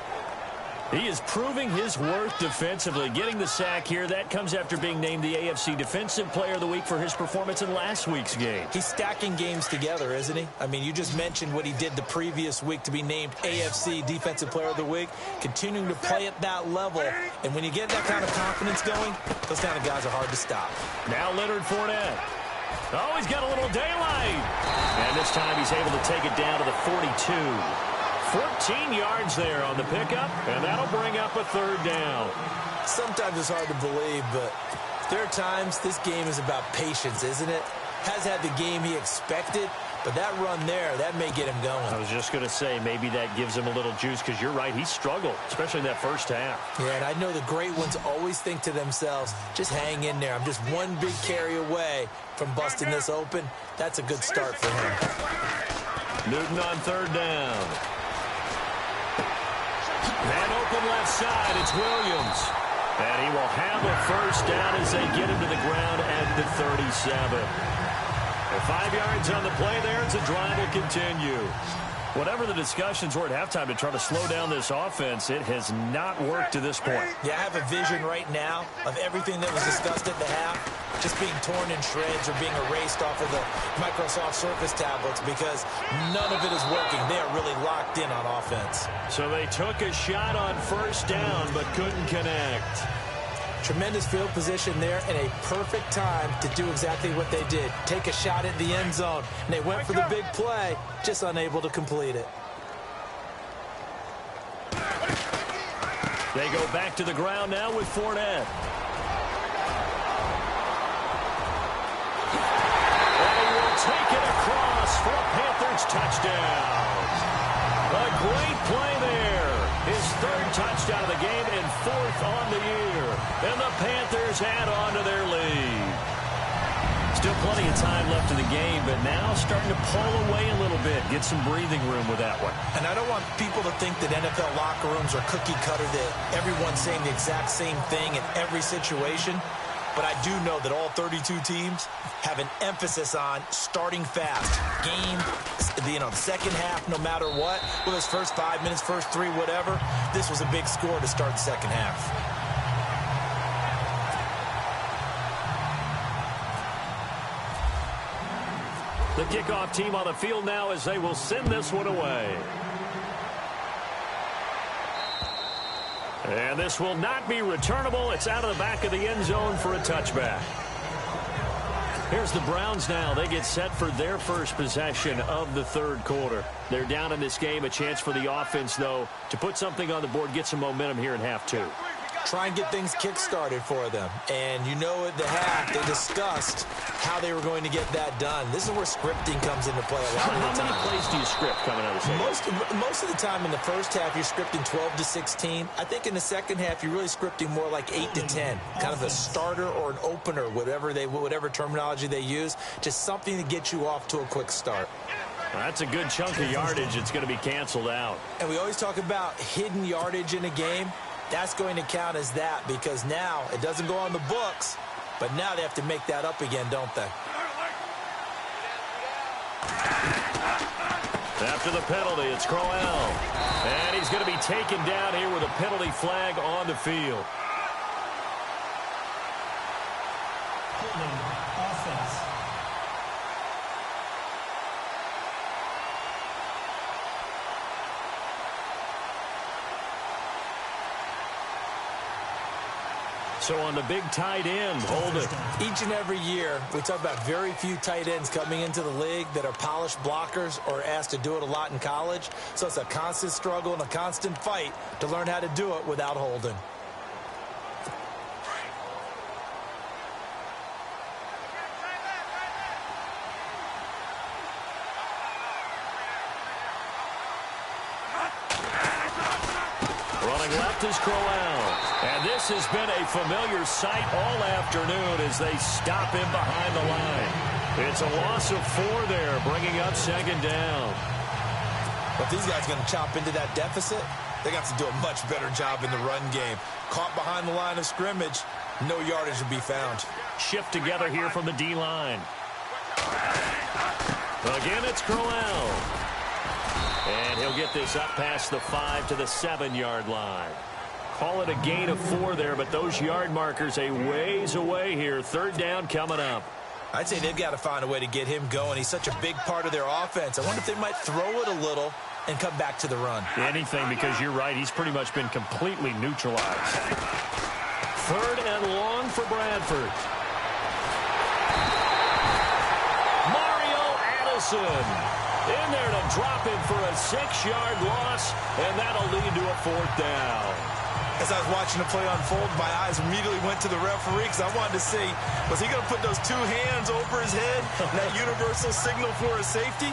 He is proving his worth defensively. Getting the sack here, that comes after being named the AFC Defensive Player of the Week for his performance in last week's game. He's stacking games together, isn't he? I mean, you just mentioned what he did the previous week to be named AFC Defensive Player of the Week. Continuing to play at that level. And when you get that kind of confidence going, those kind of guys are hard to stop. Now Leonard Fournette. Oh, he's got a little daylight. And this time he's able to take it down to the 42. 14 yards there on the pickup, and that'll bring up a third down. Sometimes it's hard to believe, but there are times this game is about patience, isn't it? Has had the game he expected, but that run there, that may get him going. I was just going to say, maybe that gives him a little juice, because you're right, he struggled, especially in that first half. Yeah, and I know the great ones always think to themselves, just hang in there. I'm just one big carry away from busting this open. That's a good start for him. Newton on third down. And open left side, it's Williams. And he will have a first down as they get him to the ground at the 37. And 5 yards on the play there as the drive will continue. Whatever the discussions were at halftime to try to slow down this offense, it has not worked to this point. Yeah, I have a vision right now of everything that was discussed at the half just being torn in shreds or being erased off of the Microsoft Surface tablets, because none of it is working. They are really locked in on offense. So they took a shot on first down but couldn't connect. Tremendous field position there and a perfect time to do exactly what they did. Take a shot at the end zone. And they went for the big play, just unable to complete it. They go back to the ground now with Fournette. And he will take it across for a Panthers touchdown. A great play there. His third touchdown of the game and fourth on the year. And the Panthers add on to their lead. Still plenty of time left in the game, but now starting to pull away a little bit. Get some breathing room with that one. And I don't want people to think that NFL locker rooms are cookie cutter, that everyone's saying the exact same thing in every situation. But I do know that all 32 teams have an emphasis on starting fast. Game, the second half, no matter what. Well, those first 5 minutes, first 3, whatever. This was a big score to start the second half. The kickoff team on the field now as they will send this one away. And this will not be returnable. It's out of the back of the end zone for a touchback. Here's the Browns now. They get set for their first possession of the third quarter. They're down in this game. A chance for the offense, though, to put something on the board, get some momentum here in half two. try and get things kick-started for them. And you know at the half, they discussed how they were going to get that done. This is where scripting comes into play a lot of the time. How many plays do you script coming out of the second? Most of the time in the first half, you're scripting 12 to 16. I think in the second half, you're really scripting more like 8 to 10. Kind of a starter or an opener, whatever terminology they use. Just something to get you off to a quick start. Well, that's a good chunk of yardage. It's going to be canceled out. And we always talk about hidden yardage in a game. That's going to count as that because now it doesn't go on the books, but now they have to make that up again, don't they? After the penalty, it's Crowell. And he's going to be taken down here with a penalty flag on the field. Offense. So on the big tight end, hold it. Each and every year, we talk about very few tight ends coming into the league that are polished blockers or asked to do it a lot in college. So it's a constant struggle and a constant fight to learn how to do it without holding. Running left is Crowell. And this has been a familiar sight all afternoon as they stop him behind the line. It's a loss of 4 there, bringing up second down. But these guys are going to chop into that deficit. They got to do a much better job in the run game. Caught behind the line of scrimmage, no yardage to be found. Shift together here from the D-line. Again, it's Crowell. And he'll get this up past the 5 to the 7-yard line. Call it a gain of 4 there, but those yard markers a ways away here. Third down coming up. I'd say they've got to find a way to get him going. He's such a big part of their offense. I wonder if they might throw it a little and come back to the run. Anything, because you're right. He's pretty much been completely neutralized. Third and long for Bradford. Mario Addison in there to drop him for a 6-yard loss, and that'll lead to a 4th down. As I was watching the play unfold, my eyes immediately went to the referee because I wanted to see, was he going to put those 2 hands over his head, that universal signal for a safety?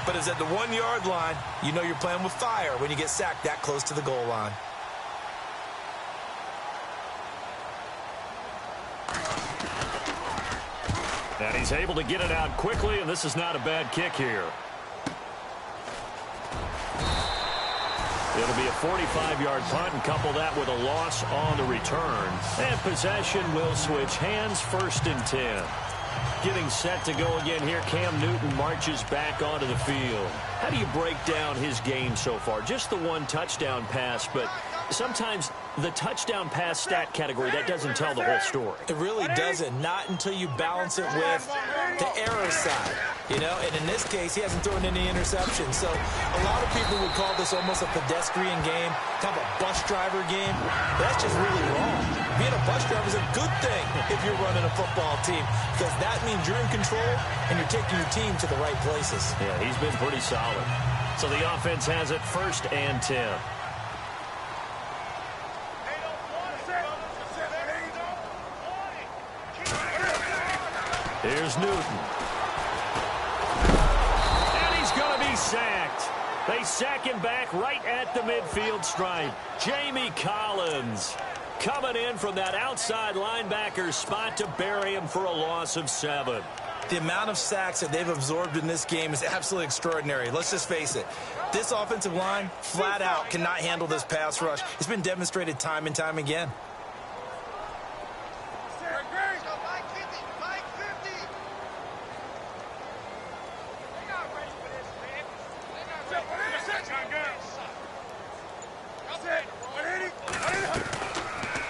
But it's at the 1-yard line. You know you're playing with fire when you get sacked that close to the goal line. And he's able to get it out quickly, and this is not a bad kick here. It'll be a 45-yard punt, and couple that with a loss on the return. And possession will switch hands, 1st and 10. Getting set to go again here, Cam Newton marches back onto the field. How do you break down his game so far? Just the 1 touchdown pass, but sometimes the touchdown pass stat category, that doesn't tell the whole story. It really doesn't, not until you balance it with the error side. You know, and in this case, he hasn't thrown any interceptions. So a lot of people would call this almost a pedestrian game, kind of a bus driver game. But that's just really wrong. Being a bus driver is a good thing if you're running a football team, because that means you're in control and you're taking your team to the right places. Yeah, he's been pretty solid. So the offense has it 1st and 10. Here's Newton. And he's going to be sacked. They sack him back right at the midfield stripe. Jamie Collins coming in from that outside linebacker spot to bury him for a loss of 7. The amount of sacks that they've absorbed in this game is absolutely extraordinary. Let's just face it. This offensive line, flat out, cannot handle this pass rush. It's been demonstrated time and time again.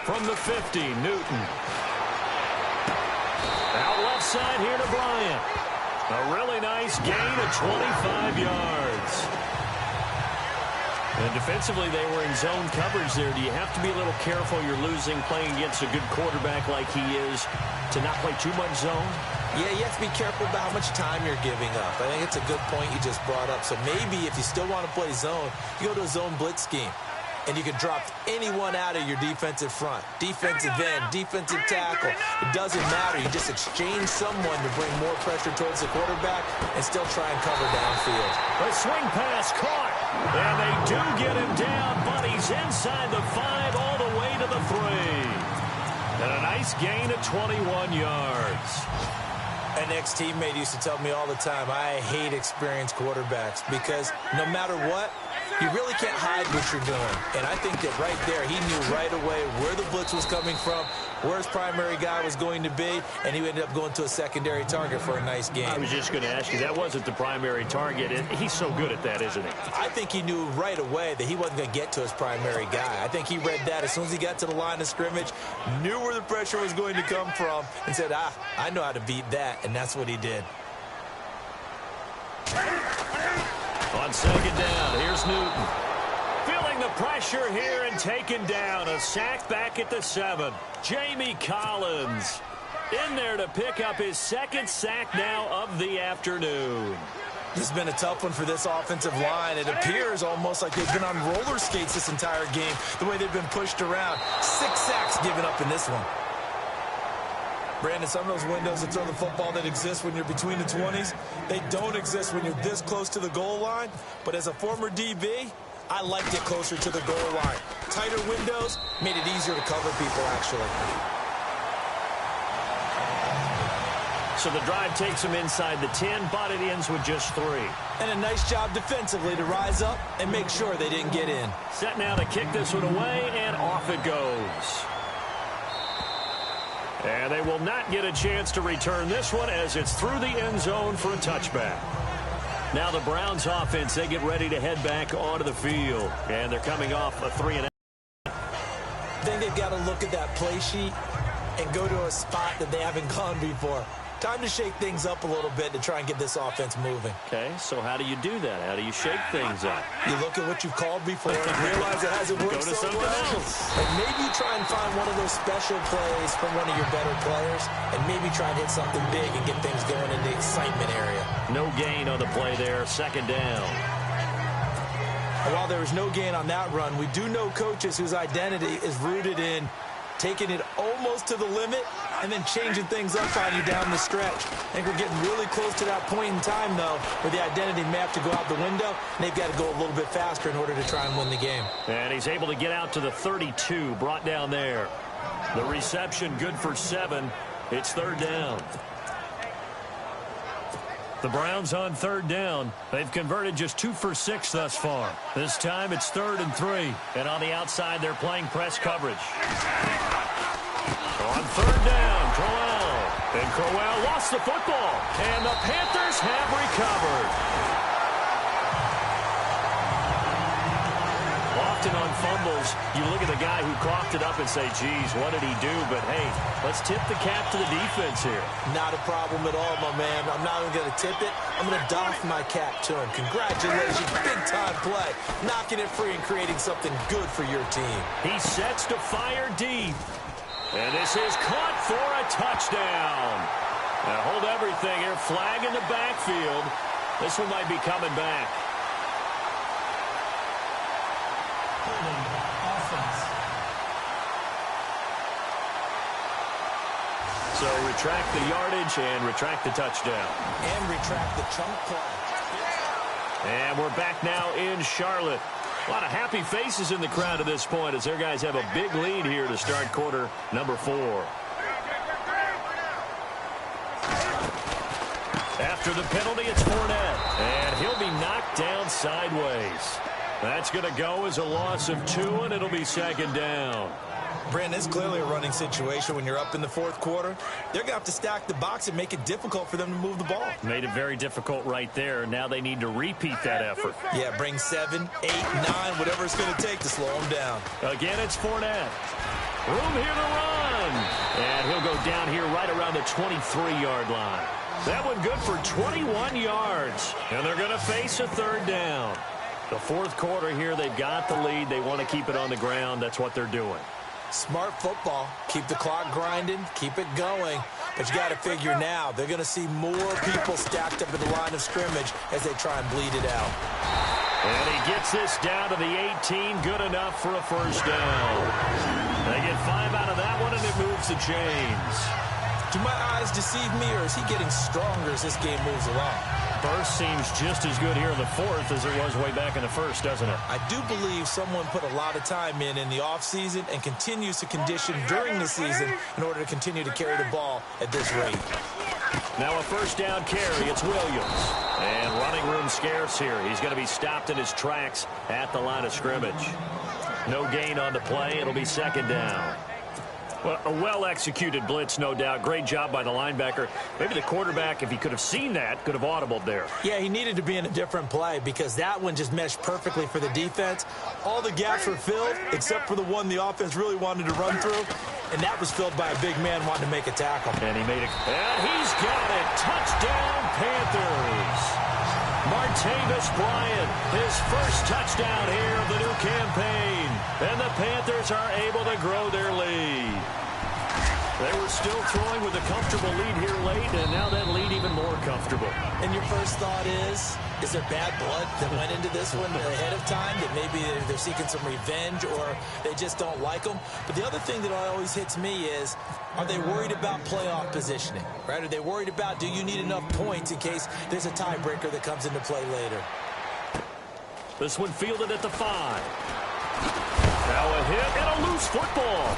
From the 50, Newton. Out left side here to Bryant. A really nice gain of 25 yards. And defensively, they were in zone coverage there. Do you have to be a little careful? You're losing playing against a good quarterback like he is to not play too much zone? Yeah, you have to be careful about how much time you're giving up. I think it's a good point you just brought up. So maybe if you still want to play zone, you go to a zone blitz scheme. and you can drop anyone out of your defensive front. Defensive end, defensive tackle. It doesn't matter. You just exchange someone to bring more pressure towards the quarterback and still try and cover downfield. The swing pass caught, and they do get him down, but he's inside the 5 all the way to the 3. And a nice gain of 21 yards. An ex-teammate used to tell me all the time, I hate experienced quarterbacks because no matter what, you really can't hide what you're doing. And I think that right there, he knew right away where the blitz was coming from, where his primary guy was going to be, and he ended up going to a secondary target for a nice game. I was just going to ask you, that wasn't the primary target. He's so good at that, isn't he? I think he knew right away that he wasn't going to get to his primary guy. I think he read that as soon as he got to the line of scrimmage, knew where the pressure was going to come from, and said, I know how to beat that, and that's what he did. On second down, here's Newton. Feeling the pressure here and taken down. A sack back at the 7. Jamie Collins in there to pick up his second sack now of the afternoon. This has been a tough one for this offensive line. It appears almost like they've been on roller skates this entire game, the way they've been pushed around. 6 sacks given up in this one. Brandon, some of those windows to throw the football that exist when you're between the 20s, they don't exist when you're this close to the goal line. But as a former DB, I liked it closer to the goal line. Tighter windows made it easier to cover people, actually. So the drive takes them inside the 10, but it ends with just 3. And a nice job defensively to rise up and make sure they didn't get in. Set now to kick this one away, and off it goes. And they will not get a chance to return this one as it's through the end zone for a touchback. Now the Browns offense, they get ready to head back onto the field. And they're coming off a 3-and-out. I think they've got to look at that play sheet and go to a spot that they haven't gone before. Time to shake things up a little bit to try and get this offense moving. Okay, so how do you do that? How do you shake things up? You look at what you've called before and realize it hasn't worked Go to so something well. else. And maybe try and find one of those special plays from one of your better players and maybe try and hit something big and get things going in the excitement area. No gain on the play there, second down. And while there was no gain on that run, we do know coaches whose identity is rooted in taking it almost to the limit and then changing things up on you down the stretch. I think we're getting really close to that point in time, though, where the identity may have to go out the window, and they've got to go a little bit faster in order to try and win the game. And he's able to get out to the 32, brought down there. The reception good for 7. It's third down. The Browns on third down. They've converted just 2 for 6 thus far. This time it's 3rd and 3. And on the outside, they're playing press coverage. On third down, Crowell. And Crowell lost the football. And the Panthers have recovered. Often on fumbles, you look at the guy who coughed it up and say, geez, what did he do? But, hey, let's tip the cap to the defense here. Not a problem at all, my man. I'm not even going to tip it. I'm going to doff my cap to him. Congratulations, big-time play. Knocking it free and creating something good for your team. He sets to fire deep. And this is caught for a touchdown. Now hold everything here. Flag in the backfield. This one might be coming back. So retract the yardage and retract the touchdown. And retract the chunk play. And we're back now in Charlotte. A lot of happy faces in the crowd at this point as their guys have a big lead here to start quarter number 4. After the penalty, it's Fournette. And he'll be knocked down sideways. That's going to go as a loss of 2, and it'll be second down. Brandon, it's clearly a running situation when you're up in the 4th quarter. They're going to have to stack the box and make it difficult for them to move the ball. Made it very difficult right there. Now they need to repeat that effort. Yeah, bring 7, 8, 9, whatever it's going to take to slow them down. Again, it's Fournette. Room here to run. And he'll go down here right around the 23-yard line. That one good for 21 yards. And they're going to face a third down. The 4th quarter here, they've got the lead. They want to keep it on the ground. That's what they're doing. Smart football. Keep the clock grinding. Keep it going. But you got to figure now, they're going to see more people stacked up at the line of scrimmage as they try and bleed it out. And he gets this down to the 18. Good enough for a first down. They get 5 out of that one, and it moves the chains. Do my eyes deceive me, or is he getting stronger as this game moves along? Burst seems just as good here in the fourth as it was way back in the first, doesn't it? I do believe someone put a lot of time in the offseason and continues to condition during the season in order to continue to carry the ball at this rate. Now a first down carry. It's Williams. And running room scarce here. He's going to be stopped in his tracks at the line of scrimmage. No gain on the play. It'll be second down. Well, a well-executed blitz, no doubt. Great job by the linebacker. Maybe the quarterback, if he could have seen that, could have audibled there. Yeah, he needed to be in a different play because that one just meshed perfectly for the defense. All the gaps were filled except for the one the offense really wanted to run through, and that was filled by a big man wanting to make a tackle. And he made it. And he's got it. Touchdown, Panthers. Martavis Bryant, his first touchdown here of the new campaign. And the Panthers are able to grow their lead. They were still throwing with a comfortable lead here late, and now that lead even more comfortable. And your first thought is there bad blood that went into this one ahead of time, that maybe they're seeking some revenge or they just don't like them? But the other thing that always hits me is, are they worried about playoff positioning, right? Are they worried about, do you need enough points in case there's a tiebreaker that comes into play later? This one fielded at the 5. Now a hit and a loose football.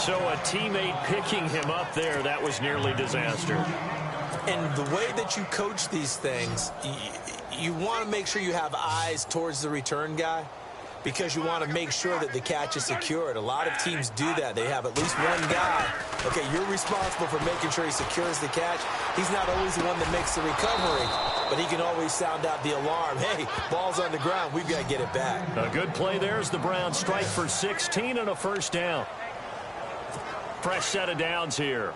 So a teammate picking him up there, that was nearly disaster. And the way that you coach these things, you want to make sure you have eyes towards the return guy because you want to make sure that the catch is secured. A lot of teams do that. They have at least one guy. Okay, you're responsible for making sure he secures the catch. He's not always the one that makes the recovery, but he can always sound out the alarm. Hey, ball's on the ground. We've got to get it back. A good play there as the Browns strike for 16 and a first down. Fresh set of downs here.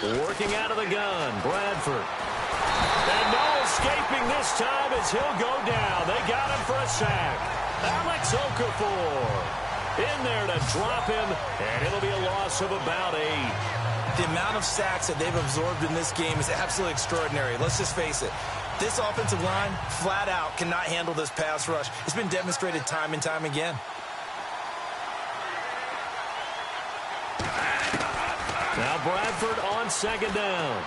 Working out of the gun, Bradford. And no escaping this time as he'll go down. They got him for a sack. Alex Okafor in there to drop him, and it'll be a loss of about 8. The amount of sacks that they've absorbed in this game is absolutely extraordinary. Let's just face it. This offensive line, flat out, cannot handle this pass rush. It's been demonstrated time and time again. Now Bradford on second down.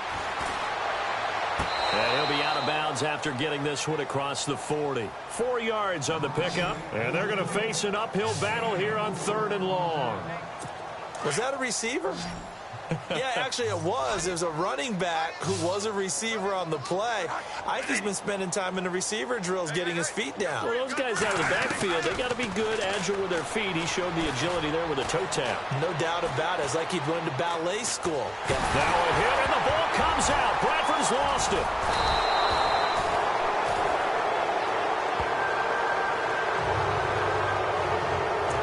And he'll be out of bounds after getting this one across the 40. 4 yards on the pickup. And they're going to face an uphill battle here on 3rd and long. Was that a receiver? Yeah, actually it was. There's a running back who was a receiver on the play. I think he's been spending time in the receiver drills getting his feet down. Well, those guys out of the backfield, they got to be good, agile with their feet. He showed the agility there with a toe tap. No doubt about it. It's like he'd run to ballet school. Now a hit, and the ball comes out. Bradford's lost it.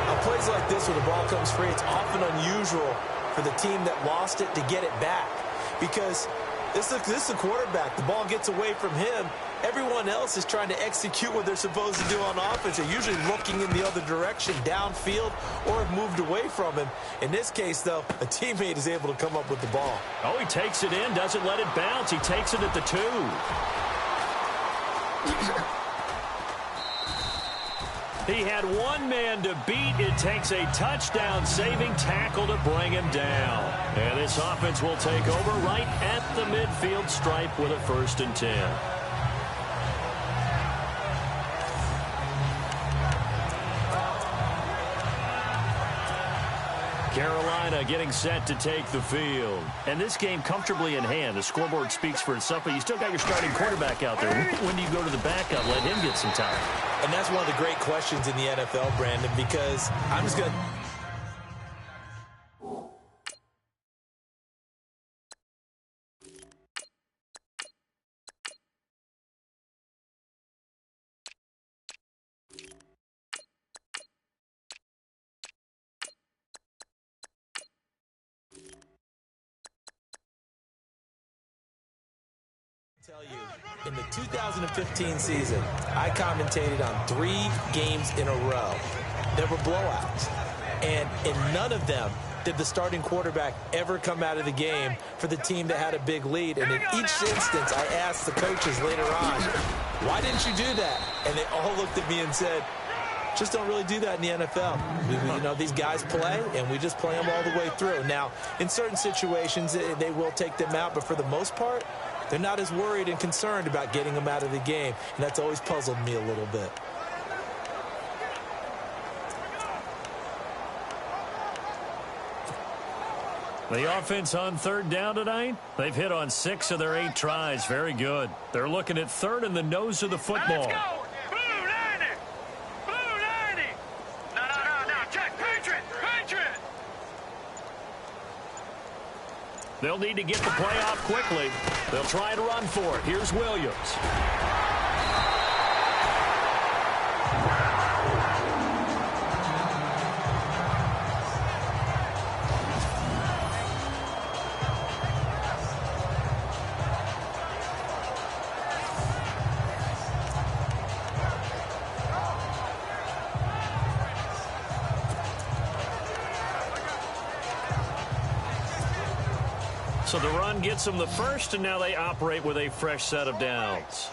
On plays like this where the ball comes free, it's often unusual for the team that lost it to get it back, because this is a quarterback. The ball gets away from him. Everyone else is trying to execute what they're supposed to do on offense. They're usually looking in the other direction, downfield, or have moved away from him. In this case, though, a teammate is able to come up with the ball. Oh, he takes it in, doesn't let it bounce. He takes it at the 2. He had one man to beat. It takes a touchdown-saving tackle to bring him down. And this offense will take over right at the midfield stripe with a 1st and 10. Carolina getting set to take the field. And this game comfortably in hand. The scoreboard speaks for itself, but you still got your starting quarterback out there. When do you go to the backup? Let him get some time. And that's one of the great questions in the NFL, Brandon, because I'm just going to... tell you, in the 2015 season, I commentated on 3 games in a row. There were blowouts. And in none of them did the starting quarterback ever come out of the game for the team that had a big lead. And in each instance, I asked the coaches later on, why didn't you do that? And they all looked at me and said, just don't really do that in the NFL. You know, these guys play, and we just play them all the way through. Now, in certain situations, they will take them out, but for the most part, they're not as worried and concerned about getting them out of the game, and that's always puzzled me a little bit. The offense on third down tonight, they've hit on 6 of their 8 tries. Very good. They're looking at third in the nose of the football. Let's go. Blue 90. Blue 90. No. Check. Patriot. They'll need to get the play off quickly. They'll try to run for it. Here's Williams. So the run gets them the first, and now they operate with a fresh set of downs.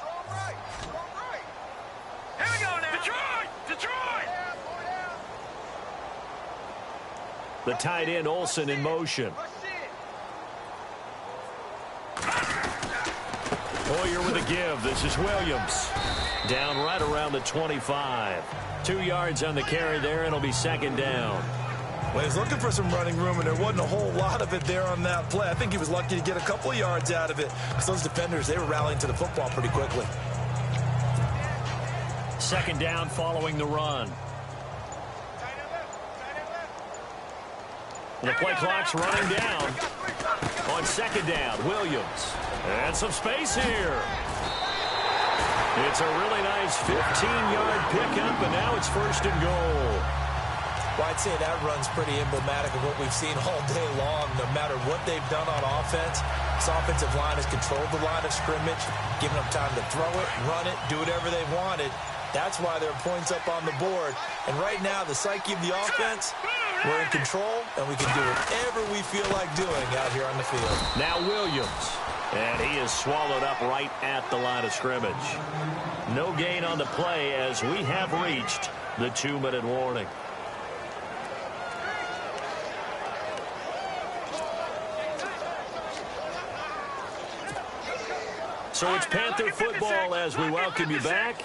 Here we go now. Detroit. The tight end, Olsen, in motion. Hoyer with a give. This is Williams. Down right around the 25. 2 yards on the carry there, and it'll be second down. Well, he was looking for some running room, and there wasn't a whole lot of it there on that play. I think he was lucky to get a couple of yards out of it. Because those defenders, they were rallying to the football pretty quickly. Second down following the run. The play clock's running down. On second down, Williams. And some space here. It's a really nice 15-yard pickup, and now it's first and goal. Well, I'd say that run's pretty emblematic of what we've seen all day long. No matter what they've done on offense, this offensive line has controlled the line of scrimmage, given them time to throw it, run it, do whatever they wanted. That's why there are points up on the board. And right now, the psyche of the offense, we're in control, and we can do whatever we feel like doing out here on the field. Now Williams. And he is swallowed up right at the line of scrimmage. No gain on the play as we have reached the 2-minute warning. So it's Panther football as we welcome you back.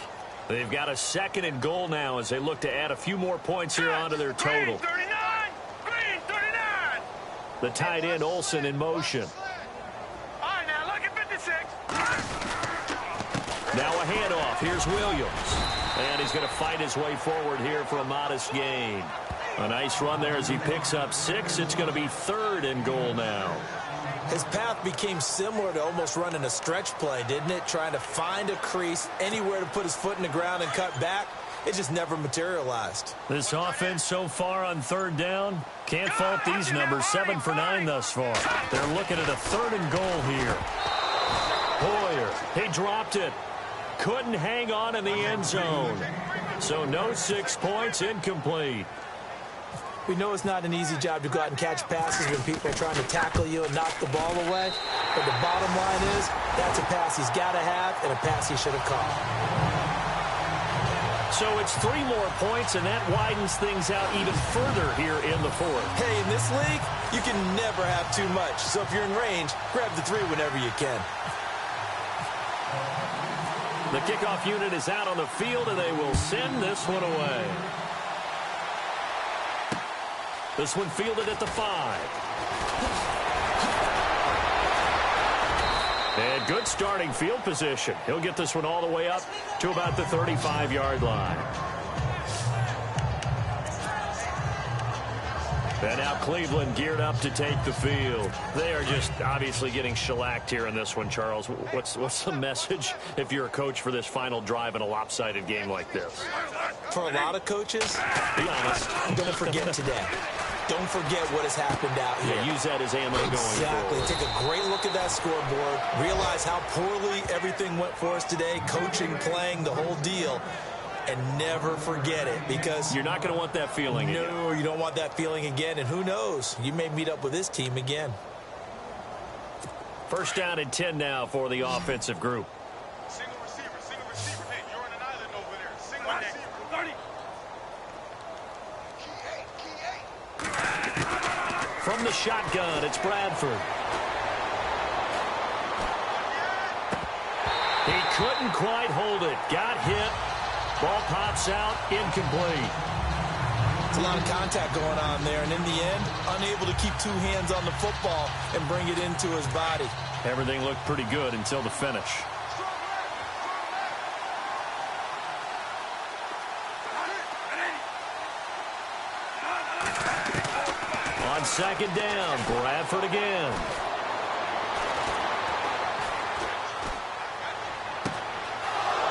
They've got a second and goal now as they look to add a few more points here onto their total. Green 39. The tight end, Olsen, in motion. All right, now look at 56. Now a handoff. Here's Williams. And he's going to fight his way forward here for a modest gain. A nice run there as he picks up 6. It's going to be third and goal now. His path became similar to almost running a stretch play, didn't it? Trying to find a crease, anywhere to put his foot in the ground and cut back. It just never materialized. This offense so far on third down, can't fault these numbers. 7 for 9 thus far. They're looking at a third and goal here. Hoyer, he dropped it. Couldn't hang on in the end zone. So no 6 points, incomplete. We know it's not an easy job to go out and catch passes when people are trying to tackle you and knock the ball away. But the bottom line is, that's a pass he's got to have and a pass he should have caught. So it's 3 more points, and that widens things out even further here in the fourth. Hey, in this league, you can never have too much. So if you're in range, grab the 3 whenever you can. The kickoff unit is out on the field, and they will send this one away. This one fielded at the 5. And good starting field position. He'll get this one all the way up to about the 35-yard line. And now Cleveland geared up to take the field. They are just obviously getting shellacked here in this one, Charles. What's the message if you're a coach for this final drive in a lopsided game like this? For a lot of coaches, Be honest. I'm going to forget today. Don't forget what has happened out here. Yeah, use that as ammo going Exactly. forward. Take a great look at that scoreboard. Realize how poorly everything went for us today. Coaching, playing, the whole deal. And never forget it, because you're not going to want that feeling again. No, you don't want that feeling again. And who knows? You may meet up with this team again. First down and 10 now for the offensive group. Single receiver. Hey, you're on an island over there. Single receiver. 30. From the shotgun, it's Bradford. He couldn't quite hold it. Got hit. Ball pops out, incomplete. It's a lot of contact going on there, and in the end, unable to keep two hands on the football and bring it into his body. Everything looked pretty good until the finish. On second down, Bradford again.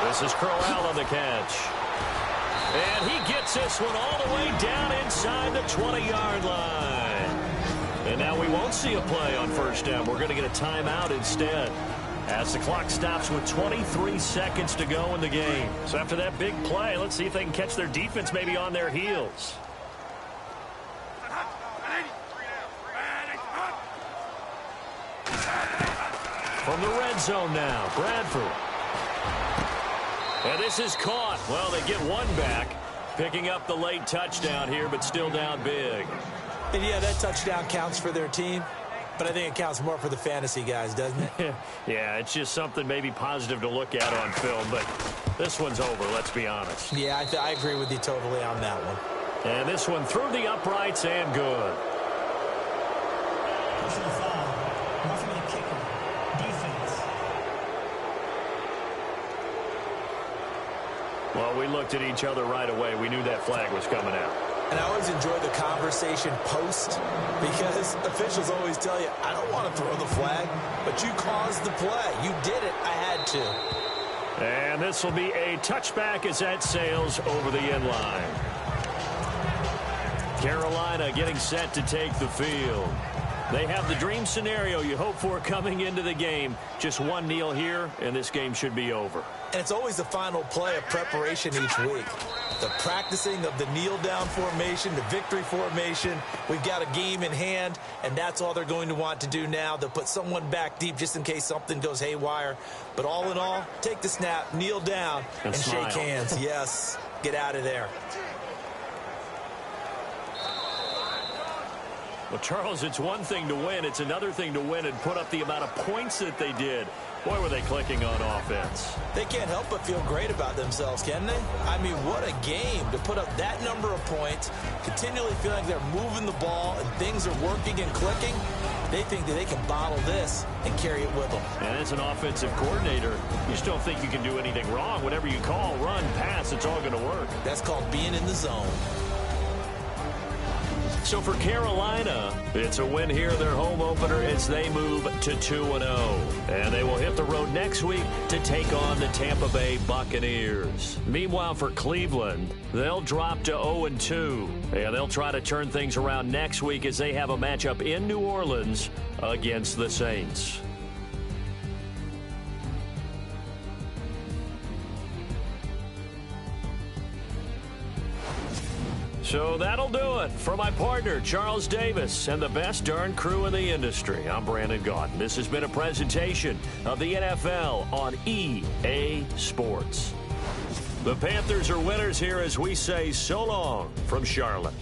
This is Crowell on the catch. And he gets this one all the way down inside the 20-yard line. And now we won't see a play on first down. We're going to get a timeout instead, as the clock stops with 23 seconds to go in the game. So after that big play, let's see if they can catch their defense maybe on their heels. From the red zone now, Bradford. And this is caught. Well, they get one back, picking up the late touchdown here, but still down big. And yeah, that touchdown counts for their team, but I think it counts more for the fantasy guys, doesn't it? Yeah, it's just something maybe positive to look at on film, but this one's over, let's be honest. Yeah, I agree with you totally on that one. And this one through the uprights and good. Personal foul. Roughing the kicker. Defense. Well, we looked at each other right away. We knew that flag was coming out. And I always enjoy the conversation post, because officials always tell you, I don't want to throw the flag, but you caused the play. You did it. I had to. And this will be a touchback as that sails over the end line. Carolina getting set to take the field. They have the dream scenario you hope for coming into the game. Just one kneel here, and this game should be over. And it's always the final play of preparation each week. The practicing of the kneel-down formation, the victory formation. We've got a game in hand, and that's all they're going to want to do now. They'll put someone back deep just in case something goes haywire. But all in all, take the snap, kneel down, and shake hands. Yes, get out of there. Well, Charles, it's one thing to win. It's another thing to win and put up the amount of points that they did. Boy, were they clicking on offense. They can't help but feel great about themselves, can they? I mean, what a game to put up that number of points, continually feeling like they're moving the ball and things are working and clicking. They think that they can bottle this and carry it with them. And as an offensive coordinator, you just don't think you can do anything wrong. Whatever you call, run, pass, it's all going to work. That's called being in the zone. So for Carolina, it's a win here, their home opener, as they move to 2-0. And they will hit the road next week to take on the Tampa Bay Buccaneers. Meanwhile, for Cleveland, they'll drop to 0-2. And they'll try to turn things around next week as they have a matchup in New Orleans against the Saints. So that'll do it for my partner, Charles Davis, and the best darn crew in the industry. I'm Brandon Gaudin. This has been a presentation of the NFL on EA Sports. The Panthers are winners here as we say so long from Charlotte.